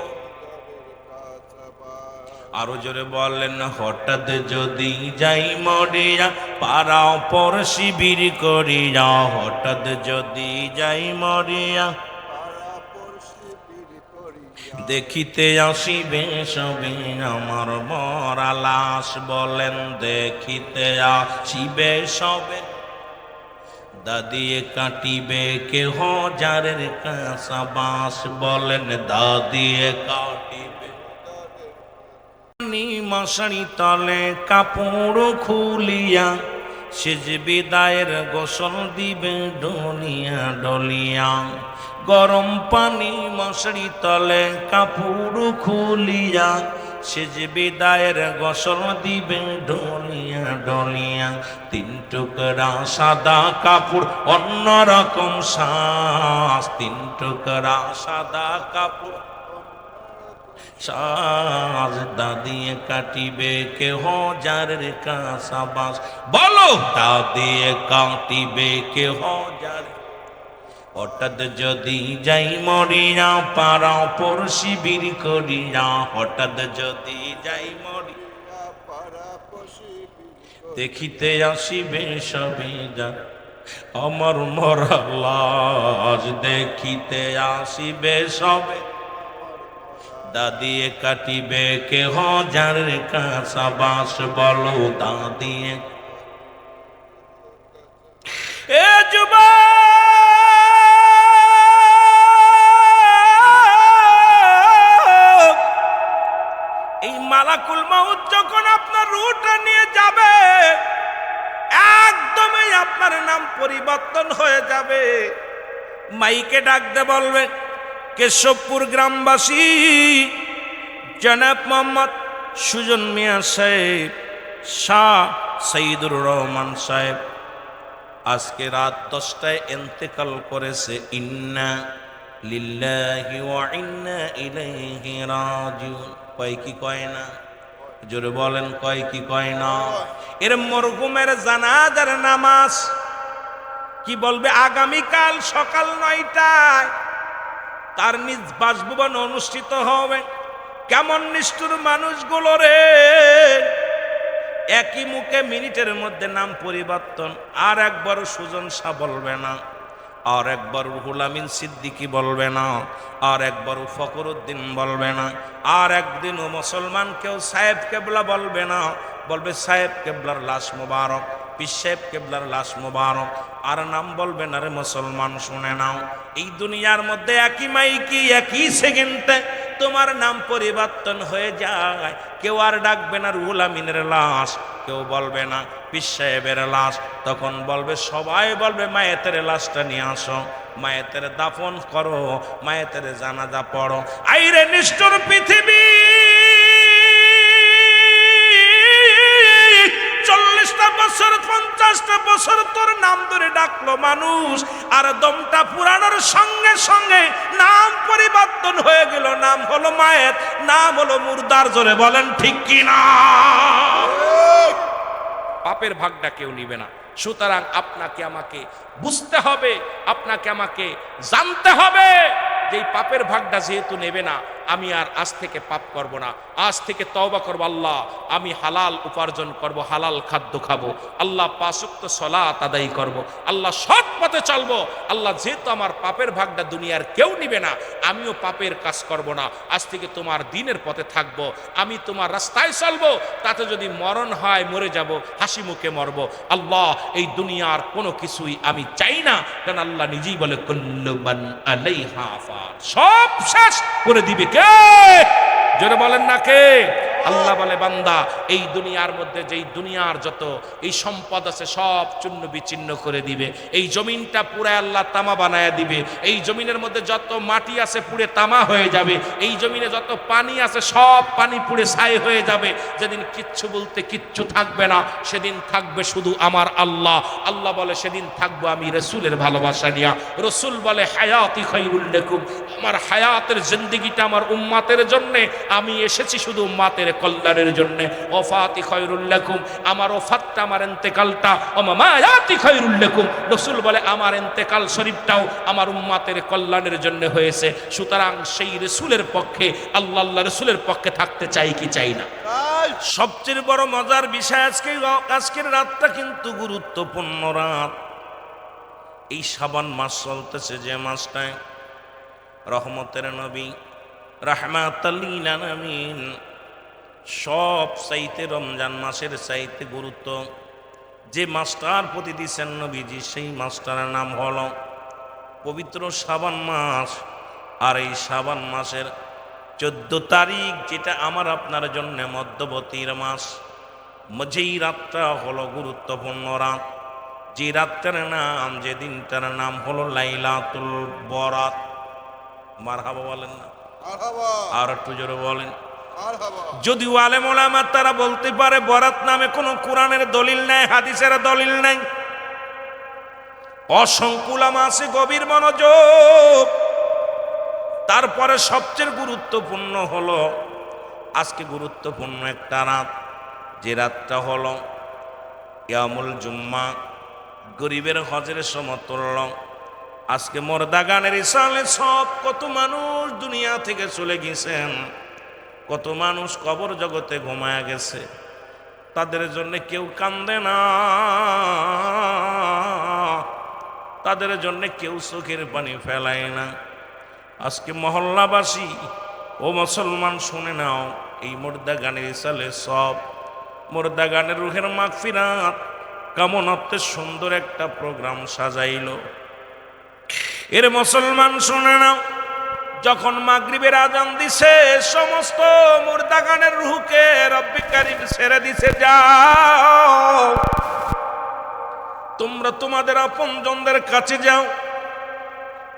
আরো জোরে বলেন হঠাৎ যদি যাই মরিয়া পাড়া অপর শিবির করিয়া, হঠাৎ যদি যাই মরিয়া দেখিতে আসিবে সবে আমার মরা লাশ। বলেন দেখিতে আসিবে সবে, দাদিয়ে কাটিবে কেহ জারের কাঁচা বাঁশ। বলেন দাদিয়ে কাটিবে। মশারি তলে কাপড় খুলিয়া, সেজ বিদায়ের গোসল দিবে ডলিয়া ডলিয়া। গরম পানি মশারি তলে কাপড় খুলিয়া, সেজ বিদায়ের গোসল দিবে ডলিয়া ডলিয়া। তিন টুকরা সাদা কাপড় অন্যরকম শ্বাস, তিন টুকরা সাদা কাপড় সাজ। দাদিয়ে কাটিবে কেহ জারের কাঁচা বাঁশ। বলো দাদিয়ে কাটিবে কেহ জার। হঠাৎ যদি যাই মরিয়া পাড়া অপর শিবির করিয়া, হঠাৎ যদি যাই মরিয়া দেখিতে আসিবে সবে যার আমার মরা লাশ। দেখিতে আসিবে সবে, দাদিয়ে কাটিবে কেহ জারের কাঁচা বাঁশ। বলো দাদিয়ে। এ যুবক, এই মালাকুল মউত যখন আপনার রূহটা নিয়ে যাবে, একদমই আপনার নাম পরিবর্তন হয়ে যাবে। মাইকে ডাকতে বলবে কেশবপুর গ্রামবাসী জনাব মোহাম্মদ সুজন মিয়া সাহেব, শাহ সঈদুর রহমান সাহেব আজকে রাত 10টায় ইন্তেকাল করেছে। ইন্না লিল্লাহি ওয়া ইন্না ইলাইহি রাজিউন। কয় কি কয় না? জোরে বলেন কয় কি কয় না? এর মরহুমের জানাজার নামাজ কি বলবে আগামীকাল সকাল 9টায় তার নিজ বাসভবনে অনুষ্ঠিত হবে। কেমন নিষ্ঠুর মানুষগুলো রে, একই মুখে মিনিটের মধ্যে নাম পরিবর্তন। আর একবার সুজন শাহ বলবে না, আর একবার রুহুল আমিন সিদ্দিকী বলবে না, আর একবার ফখরুদ্দিন বলবে না, আর একদিনও মুসলমান কেউ সাহেব কেবলা বলবে না। বলবে সাহেব কেবলার লাশ মোবারক, পীর সাহেব কেবলার লাশ মোবারক। আর নাম বলবে না রে মুসলমান, শুনে নাও, এই দুনিয়ার মধ্যে একই মাইকি একই সেকেন্ডে তোমার নাম পরিবর্তন হয়ে যায়। কেউ আর ডাকবে না রুহুল আমিনের লাশ, কেউ বলবে না পীর সাহেবের লাশ। তখন বলবে সবাই বলবে মায়েতের লাশটা নিয়ে আসো, মায়েতের দাফন করো, মায়েতের জানাজা পড়ো। আইরে নিষ্ঠুর পৃথিবী, 40টা বছর 50টা বছর তোর নাম ধরে ডাকলো মানুষ, আর দমটা পুরানোর সঙ্গে সঙ্গে নাম পরিবর্তন হয়ে গেল। নাম হলো মায়ের, নাম হলো মুর্দার। জোরে বলেন ঠিক কি না? পাপের ভাগটা কেউ নিবে না। সুতরাং আপনাকে আমাকে বুঝতে হবে, আপনাকে আমাকে জানতে হবে যে এই পাপের ভাগটা যেহেতু নেবে না, আমি আর আজ থেকে পাপ করব না, আজ থেকে তওবা করব, আল্লাহ আমি হালাল উপার্জন করব, হালাল খাদ্য খাবো, আল্লাহ 5 ওয়াক্ত সালাত আদায় করব, আল্লাহ সৎ পথে চলবো। আল্লাহ যেহেতু আমার পাপের ভাগটা দুনিয়ার কেউ নিবে না, আমিও পাপের কাজ করব না, আজ থেকে তোমার দ্বীনের পথে থাকবো, আমি তোমার রাস্তায় চলবো, তাতে যদি মরণ হয় মরে যাব, হাসি মুখে মরব। আল্লাহ এই দুনিয়ার কোনো কিছুই আমি চাই না, কারণ আল্লাহ নিজেই বলে কুল্লু মান আলাইহা ফান, সব শেষ করে দিবে কে? জোরে বলেন না কে? আল্লাহ বলে বান্দা এই দুনিয়ার মধ্যে যেই দুনিয়ার যত এই সম্পদ আছে সব চূর্ণ বিচ্ছিন্ন করে দিবে, এই জমিনটা পুরা আল্লাহ তামা বানায়া দিবে, এই জমিনের মধ্যে যত মাটি আছে পুড়ে তামা হয়ে যাবে, এই জমিনে যত পানি আছে সব পানি পুড়ে ছাই হয়ে যাবে। যেদিন কিচ্ছু বলতে কিচ্ছু থাকবে না, সেদিন থাকবে শুধু আমার আল্লাহ। আল্লাহ বলে সেদিন থাকবো আমি রসুলের ভালোবাসা নিয়া। রসুল বলে হায়াতি খায়রুল লাকুম, আমার হায়াতের জিন্দেগিটা আমার উম্মাতের জন্য, আমি এসেছি শুধু উম্মাতের কল্যাণের জন্য। ওফাতি খায়রুল লাকুম, আমার ওফাতটা আমার ইন্তেকালটা, ও মামায়াতি খায়রুল লাকুম, রাসূল বলে আমার ইন্তেকাল শরীফটাও আমার উম্মতের কল্যাণের জন্য হয়েছে। সুতরাং সেই রাসূলের পক্ষে আল্লাহ রাসূলের পক্ষে থাকতে চাই কি চাই না? সবচেয়ে বড় মজার বিষয় আজকের রাতটা কিন্তু গুরুত্বপূর্ণ রাত। এই শাবান মাস চলতেছে, যে মাসটায় রহমতের নবী রাহমাতাল লিল আলামিন সব চাইতে রমজান মাসের চাইতে গুরুত্ব যে মাসটার প্রতি দিচ্ছেন নবীজি, সেই মাসটার নাম হলো পবিত্র শাবান মাস। আর এই শাবান মাসের 14 তারিখ, যেটা আমার আপনার জন্য মধ্যবর্তীর মাস, যেই রাতটা হলো গুরুত্বপূর্ণ রাত, যে রাতটার নাম, যে দিনটার নাম হলো লাইলাতুল বরাত। মারহাবা বলেন না? আর একটু জোরে বলেন। যদিও আলেম ওলামা তারা বলতে পারে বরাত নামে কোনো কোরআনের দলিল নাই, হাদিসের দলিল নাই, অসংখ্য উলামা আছে, গভীর মনোযোগ। তারপরে সবচেয়ে গুরুত্বপূর্ণ হলো আজকে গুরুত্বপূর্ণ একটা রাত, যে রাতটা হলো ইয়ামুল জুম্মা, গরিবের হজের সমতুল্য। আজকে মর্দাগানের ইসালে সব কত মানুষ দুনিয়া থেকে চলে গেছেন, কত মানুষ কবর জগতে ঘুমায়া গেছে, তাদের জন্য কেউ কান্দে না, তাদের জন্য কেউ চোখের পানি ফেলায় না। আজকে মহল্লাবাসী ও মুসলমান শুনে নাও, এই মুর্দাগানের ইসালে সব মুর্দাগানের রুহের মাগফিরাত কামনাতে সুন্দর একটা প্রোগ্রাম সাজাইল। এর মুসলমান শুনে নাও, যখন মাগরিবের আজান দিছে সমস্ত মুর্দাগানের রুহকে রব্বি কারীম ছেড়ে দিছে, যাও তোমরা তোমাদের আপনজনদের কাছে যাও,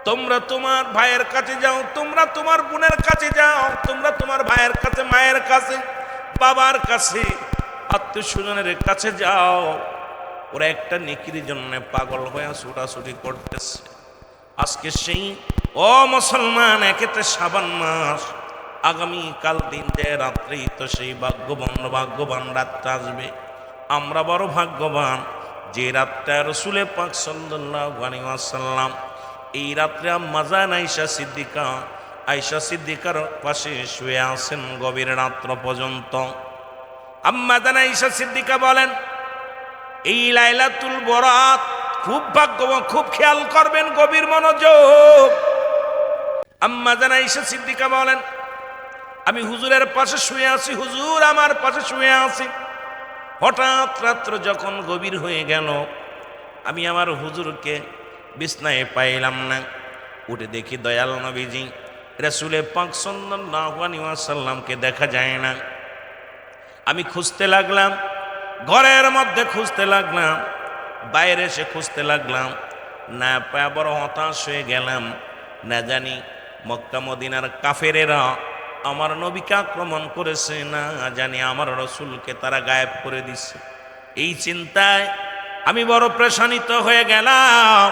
তোমরা তোমার ভাইয়ের কাছে যাও, তোমরা তোমার বোনের কাছে যাও, তোমরা তোমার ভাইয়ের কাছে, মায়ের কাছে, বাবার কাছে, আত্মীয় স্বজনের কাছে যাও। ওরা একটা নেকির জন্য পাগল হয়ে ছুটাছুটি করতেছে। আজকে সেই ও মুসলমান, একেতে শাবান মাস, আগামী কাল দিন যে রাত্রেই তো সেই ভাগ্যবান রাতটা আসবে। আমরা বড় ভাগ্যবান যে রাতটা রাসূল পাক সাল্লাল্লাহু আলাইহি ওয়াসাল্লাম এই রাত্রে আম্মা জান আয়েশা সিদ্দিকার পাশে শুয়ে আছেন গভীর রাত্র পর্যন্ত। আম্মা জান আয়েশা সিদ্দিকা বলেন, এই লাইলাতুল বরাত খুব ভাগ্যবান, খুব খেয়াল করবেন, গভীর মনোযোগ। আম্মা জান আয়েশা সিদ্দিকা বলেন, আমি হুজুরের পাশে শুয়ে আছি, হুজুর আমার পাশে শুয়ে আছি। হঠাৎ রাত্র যখন গভীর হয়ে গেল, আমি আমার হুজুরকে বিছনায় পাইলাম না। উঠে দেখি দয়াল নবীজি রাসূল পাক সাল্লাল্লাহু আলাইহি ওয়াসাল্লামকে দেখা যায় না। আমি খুঁজতে লাগলাম, ঘরের মধ্যে খুঁজতে লাগলাম, বাইরে এসে খুঁজতে লাগলাম, না পায়া বড় হতাশ হয়ে গেলাম। না জানি মক্কা মদিনার কাফেরেরা আমার নবীকে আক্রমণ করেছে, না জানি আমার রসুলকে তারা গায়েব করে দিছে। এই চিন্তায় আমি বড় পেরেশানিত হয়ে গেলাম।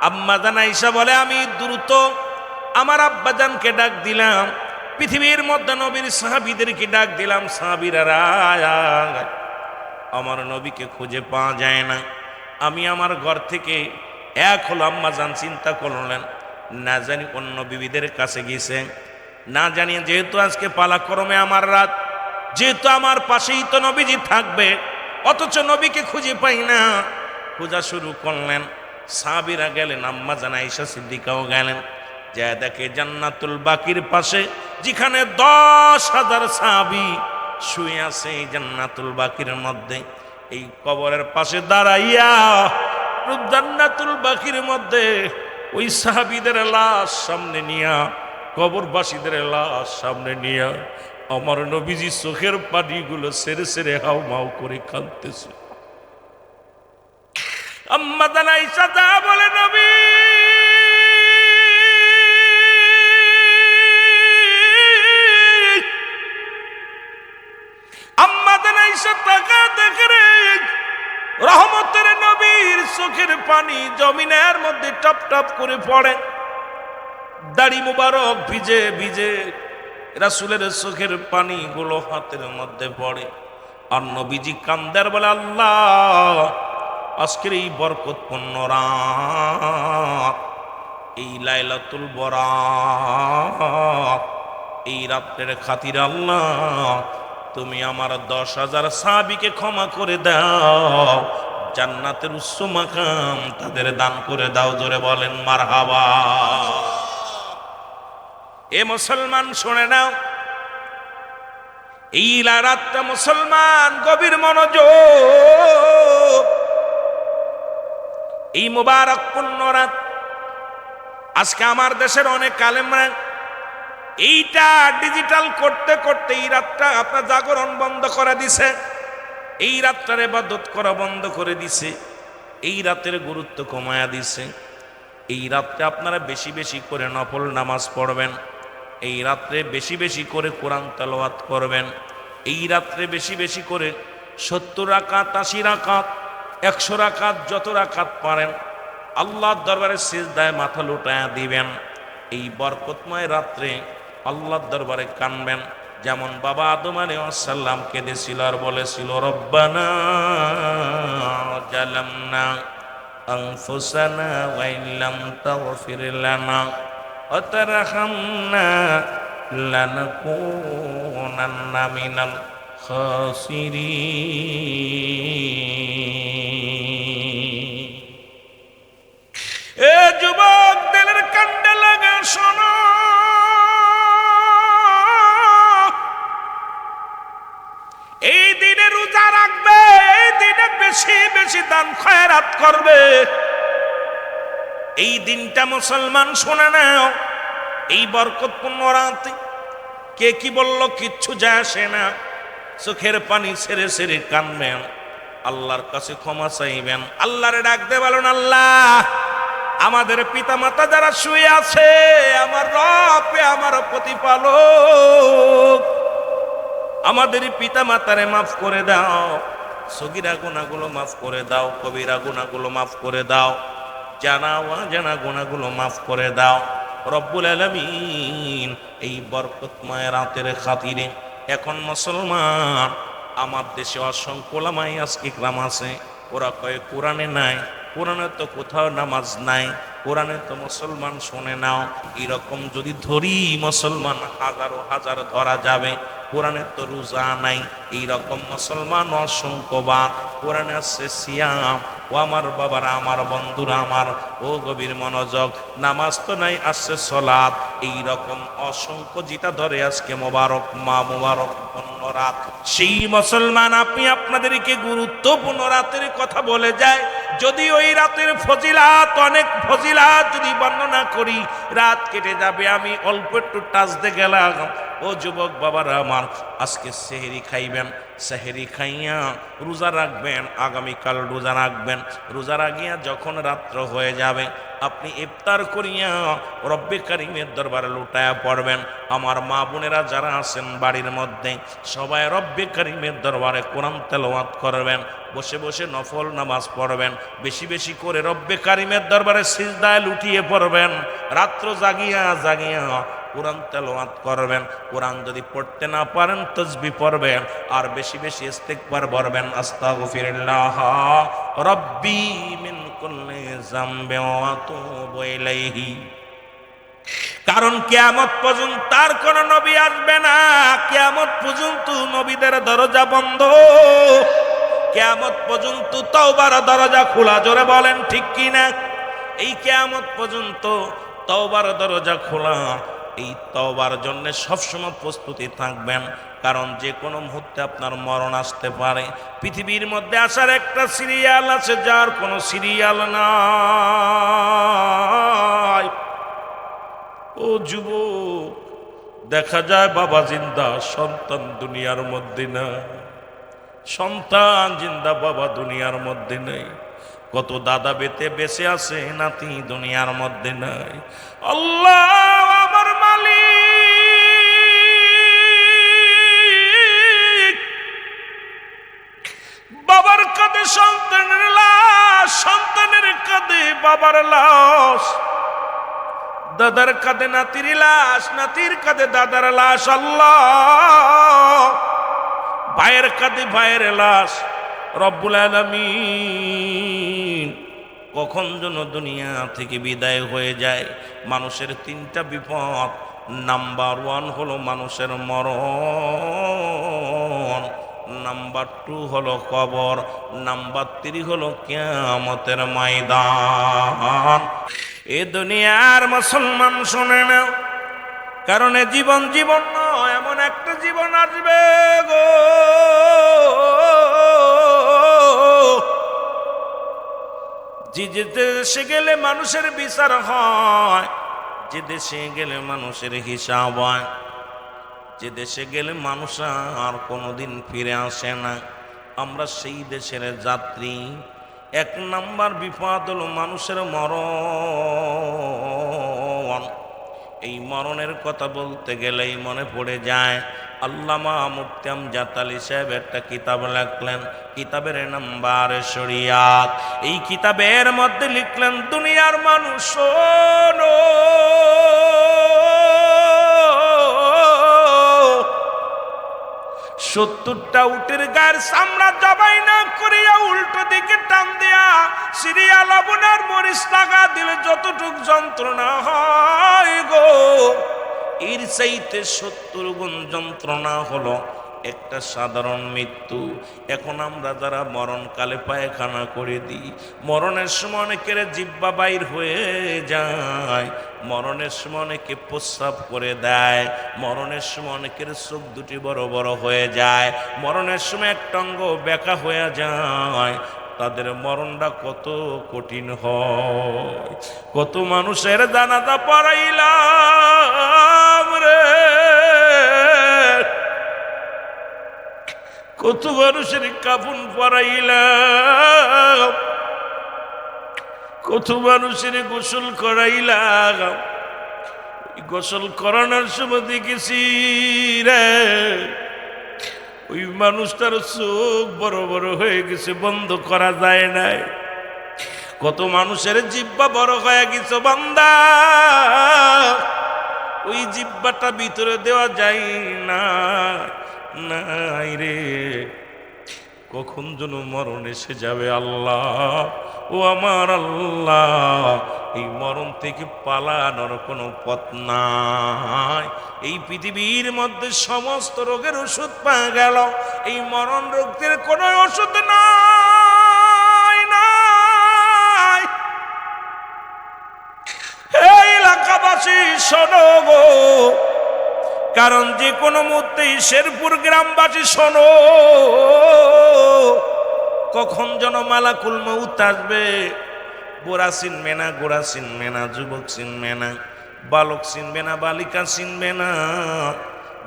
আম্মা জান আয়েশা বলে, আমি দ্রুত আমার আব্বাজানকে ডাক দিলাম, পৃথিবীর মধ্যে নবীর সাহাবীদেরকে ডাক দিলাম, সাহাবীরা আমার নবীকে খুঁজে পাওয়া যায় না। আমি আমার ঘর থেকে এক হলো, আম্মা জান চিন্তা করলেন, না জানি অন্য বিবিদের কাছে গেছে, না জানিয়ে যেহেতু আজকে পালাক্রমে আমার রাত, যেহেতু আমার পাশেই তো নবীজি থাকবে, অথচ নবীকে খুঁজে পাই না। খোঁজা শুরু করলেন, সাহাবীরা গেলেন, আম্মা জান আয়েশা সিদ্দিকাও গেলেন। যা দেখে জান্নাতুল বাকির পাশে যেখানে 10,000 সাহাবী শুয়ে আছে, এই জান্নাতুল বাকির মধ্যে, এই কবরের পাশে দাঁড়াইয়া জান্নাতুল বাকির মধ্যে ওই সাহাবীদের লাশ সামনে নিয়া, কবরবাসীদের লাশ সামনে নিয়া আমার নবীজি চোখের পানিগুলো সেরে সেরে হাও মাও করে কাঁদতেছে। আম্মা জান আয়েশা যা বলে, নবী আম্মা জান আয়েশা তাকা দেখে রে, রহমতের নবীর চোখের পানি জমিনের মধ্যে টপ টপ করে পড়ে, দাড়ি মুবারক ভিজে ভিজে রাসূলের চোখের পানিগুলো হাতের মধ্যে পড়ে। আর নবীজি কান্দার বলে, আল্লাহ আজকের এই বরকতপূর্ণ রাত, এই লাইলাতুল বরাত, এই রাতের খাতিরে আল্লাহ তুমি আমার 10,000 সাহাবীকে ক্ষমা করে দাও, জান্নাতের উচ্চ মাকাম তাদের দান করে দাও। জোরে বলেন মারহাবা। এ মুসলমান শুনে নাও, এই রাতটা মুসলমান গভীর মনোযোগ, এই মুবারক পূর্ণ রাত। আজকে আমার দেশের অনেক আলেমরা এইটা ডিজিটাল করতে করতে এই রাতটা আপনার জাগরণ বন্ধ করে দিছে, এই রাতটার ইবাদত করা বন্ধ করে দিছে, এই রাতের গুরুত্ব কমায়া দিছে। এই রাত্রে আপনারা বেশি বেশি করে নফল নামাজ পড়বেন, এই রাত্রে বেশি বেশি করে কোরআন তেলাওয়াত করবেন, এই রাত্রে বেশি বেশি করে 70 রাকাত 80 রাকাত 100 রাকাত যত রাকাত পারেন আল্লাহর দরবারে সিজদায় মাথা লুটায়া দিবেন। এই বরকতময় রাত্রে আল্লাহর দরবারে কানবেন, যেমন বাবা আদম আলাইহিস সালাম কেঁদেছিল আর বলেছিল, রব্বানা জালামনা আনফুসানা ওয়া ইল্লাম তাগফির লানা ওয়া তারহামনা লানাকুনান্না মিনাল খাসিরিন। এ যুবক দিলের কান্ডে লাগা শোনো, এই দিনে রোজা রাখবে, এই দিনে বেশি বেশি দান খয়রাত করবে। এই দিনটা মুসলমান শুনে নাও, এই বরকতপূর্ণ রাতে কে কি বলল কিচ্ছু যায় আসে না, চোখের পানি ছেড়ে ছেড়ে কানবেন, আল্লাহর কাছে ক্ষমা চাইবেন, আল্লাহরে ডাকতে বলেন, আল্লাহ আমাদের পিতা মাতা যারা শুয়ে আছে, আমার রব আমার প্রতিপালক, আমাদের পিতা মাতারে মাফ করে দাও, সগীরা গুনাহগুলো মাফ করে দাও, কবিরা গুনাহগুলো মাফ করে দাও, জানা অজানা গুনাহগুলো মাফ করে দাও। রব্বুল আলামিন এই বরকতময় রাতের খাতিরে এখন মুসলমান আমার দেশে অসংখ্য ওলামায়ে ইকরাম আছে, ওরা কয় কোরআনে নাই, কোরআনে তো কোথাও নামাজ নাই, কোরআনে তো মুসলমান শুনে নাও। এরকম যদি ধরি মুসলমান হাজারো হাজার ধরা যাবে। কোরআনে তো রোজা নাই, এইরকম মুসলমান অসংখ্যবার। কোরআনে আছে সিয়াম। ও আমার বাবারা, আমার বন্ধুরা, আমার ও গভীর মনোযোগ, নামাজ তো নাই, আসছে সলাৎ। এইরকম অসংখ্য যেটা ধরে আজকে মোবারক মা মোবারক রাত, সেই মুসলমান আপনি আপনাদেরকে গুরুত্বপূর্ণ রাতের কথা বলে যায়। যদি ওই রাতের ফজিলাত, অনেক ফজিলাত যদি বর্ণনা করি রাত কেটে যাবে। আমি অল্প একটু টাচ দিয়ে গেলাম। ও যুবক বাবারা আমার, আজকে সেহরি খাইবেন, সেহরি খাইয়া রোজা রাখবেন, আগামীকাল রোজা রাখবেন। রোজা রাখিয়া যখন রাত্র হয়ে যাবে আপনি ইফতার করিয়া রব্বে কারিমের দরবারে লুটায়া পড়বেন। আমার মা বোনেরা যারা আছেন বাড়ির মধ্যে, সবাই রব্বে কারিমের দরবারে কোরআন তেলাওয়াত করবেন, বসে বসে নফল নামাজ পড়বেন, বেশি বেশি করে রব্বে কারিমের দরবারে সিজদায় লুটিয়ে পড়বেন। রাত্র জাগিয়া জাগিয়া কোরআন তেলাওয়াত করবেন। কোরআন যদি পড়তে না পারেন তাসবিহ পড়বেন, আর বেশি বেশি ইস্তিগফার পড়বেন। আস্তাগফিরুল্লাহ রাব্বি মিন কুল্লি যামবি ওয়া আতুবু ইলাইহি। কারণ কিয়ামত পর্যন্ত তার কোন নবী আসবে না। কিয়ামত পর্যন্ত নবীদের দরজা বন্ধ, কিয়ামত পর্যন্ত তওবার দরজা খোলা। জোরে বলেন ঠিক কি না? এই কিয়ামত পর্যন্ত তওবার দরজা খোলা। এই তওবার জন্য সবসময় প্রস্তুতি থাকবেন, কারণ যে কোনো মুহূর্তে আপনার মরণ আসতে পারে। পৃথিবীর মধ্যে আসার একটা সিরিয়াল আছে, যার কোনো সিরিয়াল নাই। ও যুবক, দেখা যায় বাবা জিন্দা, সন্তান দুনিয়ার মধ্যে না। সন্তান জিন্দা, বাবা দুনিয়ার মধ্যে নেই। কত দাদা বেঁচে আছে, নাতি দুনিয়ার মধ্যে নাই। আল্লাহ আমার মালিক, বাবার কাঁধে সন্তানের লাশ, সন্তানের কাঁধে বাবার লাশ, দাদার কাঁধে নাতির লাশ, নাতির কাঁধে দাদার লাশ। আল্লাহ, ভাইয়ের কাঁধে ভাইয়ের লাশ। রব্বুল আলামিন কখন যেন দুনিয়া থেকে বিদায় হয়ে যায়। মানুষের তিনটা বিপদ। নাম্বার 1 হলো মানুষের মরণ, নাম্বার 2 হলো কবর, নাম্বার 3 হলো কিয়ামতের ময়দান। এ দুনিয়ার মুসলমান শুনে নাও, কারণ এ জীবন জীবন নয়, এমন একটা জীবন আসবে গো, যে দেশে গেলে মানুষের বিচার হয়, যে দেশে গেলে মানুষের হিসাব হয়, যে দেশে গেলে মানুষ আর কোনোদিন ফিরে আসে না। আমরা সেই দেশের যাত্রী। 1 নাম্বার বিপদ হলো মানুষের মরণ। এই মরণের কথা বলতে গেলেই মনে পড়ে যায়, আল্লামা মুফতি আমজাদ আলী সাহেব একটা কিতাব লিখলেন, কিতাবের নাম্বার শরিয়াত। এই কিতাবের মধ্যে লিখলেন, দুনিয়ার মানুষ শোনো, 70টা উটের গায়ের চামড়া জবাই না করিয়া উল্টো দিকে টান দিয়া সিরিয়া লবণ আর মরিচ লাগা দিলে যতটুক যন্ত্রণা হয় গো, এর চাইতে 70 গুণ যন্ত্রণা হলো একটা সাধারণ মৃত্যু। এখন আমরা যারা মরণকালে পায়খানা করে দিই, মরণের সময় অনেকের জিহ্বা বাইর হয়ে যায়, মরণের সময় অনেকে প্রস্রাব করে দেয়, মরণের সময় অনেকের চোখ দুটি বড় বড় হয়ে যায়, মরণের সময় একটা অঙ্গ ব্যাকা হয়ে যায়। তাদের মরণটা কত কঠিন হয়। কত মানুষের জানাজা পড়াইলাম রে, কত মানুষের কাফন পরাইলাম, কত মানুষের গোসল করাইলাম। গোসল করানোর সময় দেখেছি রে, ওই মানুষটার চোখ বড় বড় হয়ে গেছে, বন্ধ করা যায় নাই। কত মানুষের জিহ্বা বড় হয়ে গেছে বান্দা, ওই জিহ্বাটা ভিতরে দেওয়া যায় না। নাই রে, কখন যেন মরণ এসে যাবে আল্লাহ, ও আমার আল্লাহ। এই মরণ থেকে পালানোর কোনো পথ নাই। এই পৃথিবীর মধ্যে সমস্ত রোগের ওষুধ পাওয়া গেল, এই মরণ রোগের কোনো ওষুধ নাই নাই। এই এলাকাবাসী শোনো গো, কারণ যে কোনো মুহূর্তেই শেরপুর গ্রামবাসী শোনো, কখন যেন মালাকুল মউত আসবে। বুড়া চিনবে না, গোড়া চিনবে না, যুবক চিনবে না, বালক চিনবে না, বালিকা চিনবে না।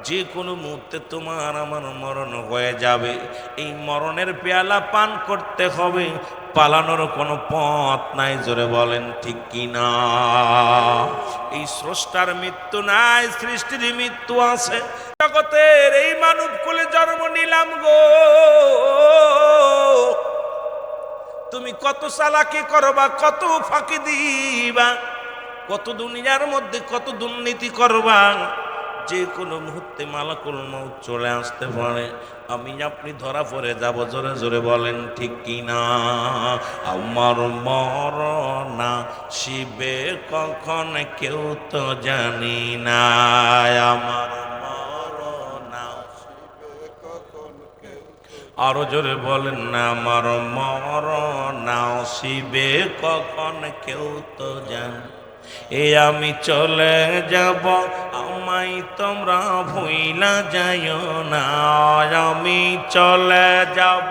যে কোনো মুহূর্তে তোমার আমার মরণ হয়ে যাবে। এই মরণের পেয়ালা পান করতে হবে, পালানোর কোনো পথ নাই। জোরে বলেন ঠিক কি না? এই স্রষ্টার মৃত্যু নাই, সৃষ্টির মৃত্যু আছে। জগতের এই মানব কুলে জন্ম নিলাম গো, তুমি কত চালাকি করবা, কত ফাঁকি দিবা, কত দুনিয়ার মধ্যে কত দুর্নীতি করবা। যে কোনো মুহূর্তে মালাকুল মউত চলে আসতে পারে, আমি আপনি ধরা পড়ে যাব। জোরে জোরে বলেন ঠিক কিনা? আমার মরণ শিবে কখন কেউ তো জানি না, আমার মরণ। আরো জোরে বলেন না, আমার মরণ শিবে কখন কেউ তো জানি। এ আমি চলে যাব, আমায় তোমরা ভুইলা যাইও না, আমি চলে যাব।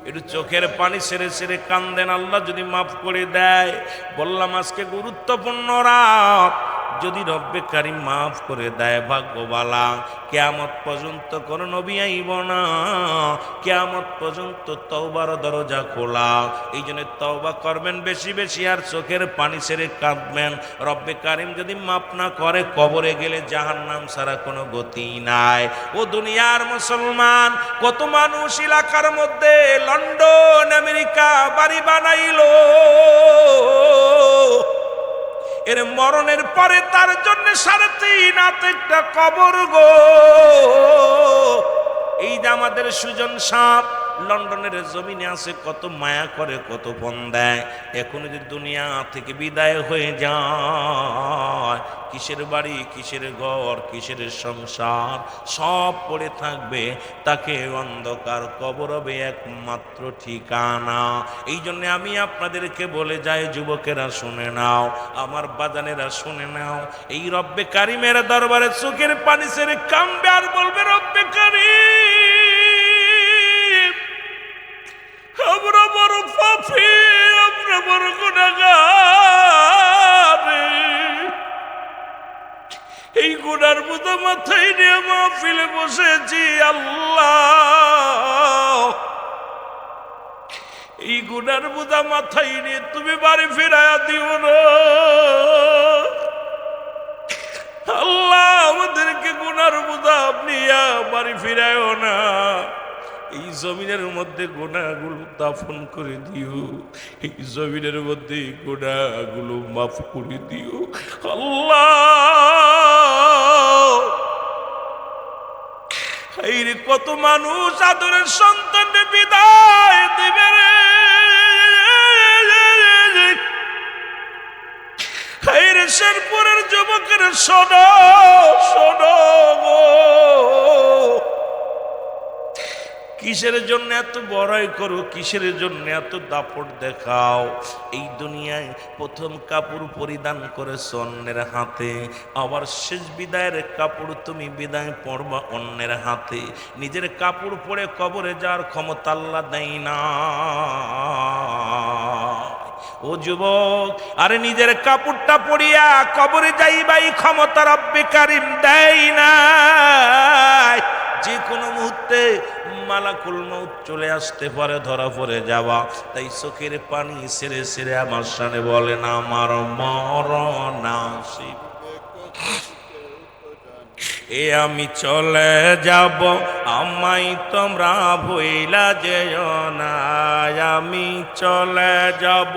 একটু চোখের পানি সেরে সেরে কান্দেন, আল্লাহ যদি মাফ করে দেয়। বললাম আজকে গুরুত্বপূর্ণ রাত, যদি রব্বে কারিম মাফ করে দেয় ভাগ্যবালা। কিয়ামত পর্যন্ত কোন নবী আইব না, কিয়ামত পর্যন্ত তওবার দরজা খোলা। এই জন্য তওবা করবেন বেশি বেশি, আর চোখের পানি ছেড়ে কাঁদবেন। রব্বে কারিম যদি মাফ না করে, কবরে গেলে জাহান্নাম ছাড়া কোনো গতি নাই। ও দুনিয়ার মুসলমান, কত মানুষ এলাকার মধ্যে লন্ডন আমেরিকা বাড়ি বানাইলো, এর মরণের পরে তার জন্য 3.5 হাত একটা কবর গো। এই যে আমাদের সুজন সাপ লন্ডনের জমিনে আছে, কত মায়া করে, কত ফোন দেয়। এখন যদি দুনিয়া থেকে বিদায় হয়ে যায়, কিসের বাড়ি, কিসের ঘর, কিসের সংসার, সব পড়ে থাকবে। তাকে অন্ধকার কবর হবে একমাত্র ঠিকানা। এই জন্য আমি আপনাদেরকে বলে যাই, যুবকেরা শুনে নাও, আমার বাজানেরা শুনে নাও, এই রব্বে কারিমের দরবারে চোখের পানি ছেড়ে কাঁদবে আর বলবে, রব্বে কারিম, আমরা বড় পাপী, আমরা বড় গুনাহগার, এই গুনার বোঝা মাথায় নিয়ে মাহফিলে বসেছি। আল্লাহ, এই গুনার বোঝা মাথায় নিয়ে তুমি বাড়ি ফিরাইয়া দিও না। আল্লাহ, আমাদেরকে গুনার বোঝা আপনি বাড়ি ফিরায়ও না। এই জমিনের মধ্যে গুনাহগুলো দাফন করে দিও, এই জমিনের মধ্যে গুনাহগুলো মাফ করে দিও। আল্লাহ, এই রে কত মানুষ আদরের সন্তানকে বিদায় দিবে রে, এই রে শেরপুরের যুবকের শোনো শোনো গো, কিসের জন্য এত বড়াই করো, কিসের জন্য এত দাপট দেখাও? এই দুনিয়ায় প্রথম কাপড় পরিধান করেছ অন্যের হাতে, আবার শেষ বিদায়ের কাপড় তুমি বিদায় পরবা অন্যের হাতে। নিজের কাপড় পরে কবরে যাওয়ার ক্ষমতা আল্লাহ দেয় না। ও যুবক, আরে নিজের কাপড়টা পরিয়া কবরে যাইবাই ক্ষমতা রব্বে কারিম দেয় না। যে কোনো মুহূর্তে মালাকুল মউত চলে আসতে পারে, ধরা পড়ে যাওয়া। তাই চোখের পানি ছেড়ে ছেড়ে আমার সামনে বলেন, আমার মরণ আসিবে, এ আমি চলে যাব, আমায় তোমরা ভুইলা যেও না, আমি চলে যাব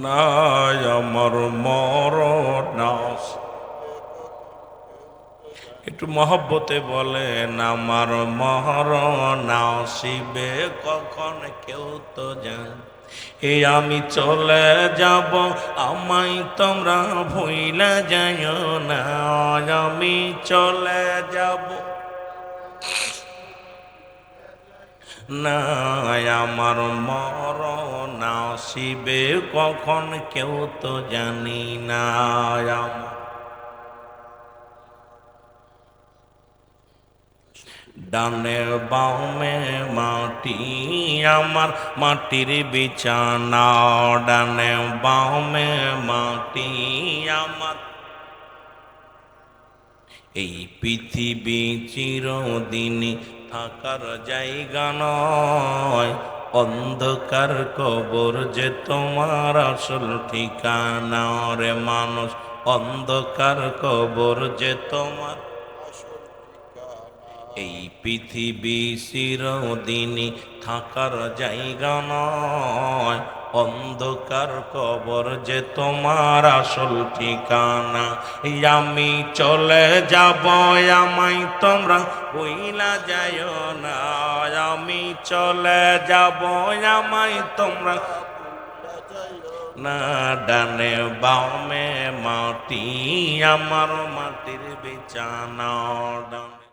না, আমার মরণ আসিবে। একটু মহব্বতে বলেন, আমার মরণ আসিবে কখন কেউ তো জানে, এ আমি চলে যাব, আমায় তোমরা ভুইলা যাইও না, আমি চলে যাব না, আমার মরণ আসিবে কখন কেউ তো জানি না। ডানে বামে মাটি আমার, মাটির বিছানা, ডানে বামে মাটি আমার। এই পৃথিবী চিরদিন থাকার জায়গা নয়, অন্ধকার কবর যে তোমার আসল ঠিকানা। রে মানুষ, অন্ধকার কবর যে তোমার। এই পৃথিবী চিরদিনই থাকার জায়গা নয়, অন্ধকার কবর যে তোমার আসল ঠিকানা। এই আমি চলে যাব, আমায় তোমরা বইলা যায় না। আমি চলে যাব, আমায় তোমরা না। ডানে বামে মাটি, আমার মাটির বিছানা। ডানে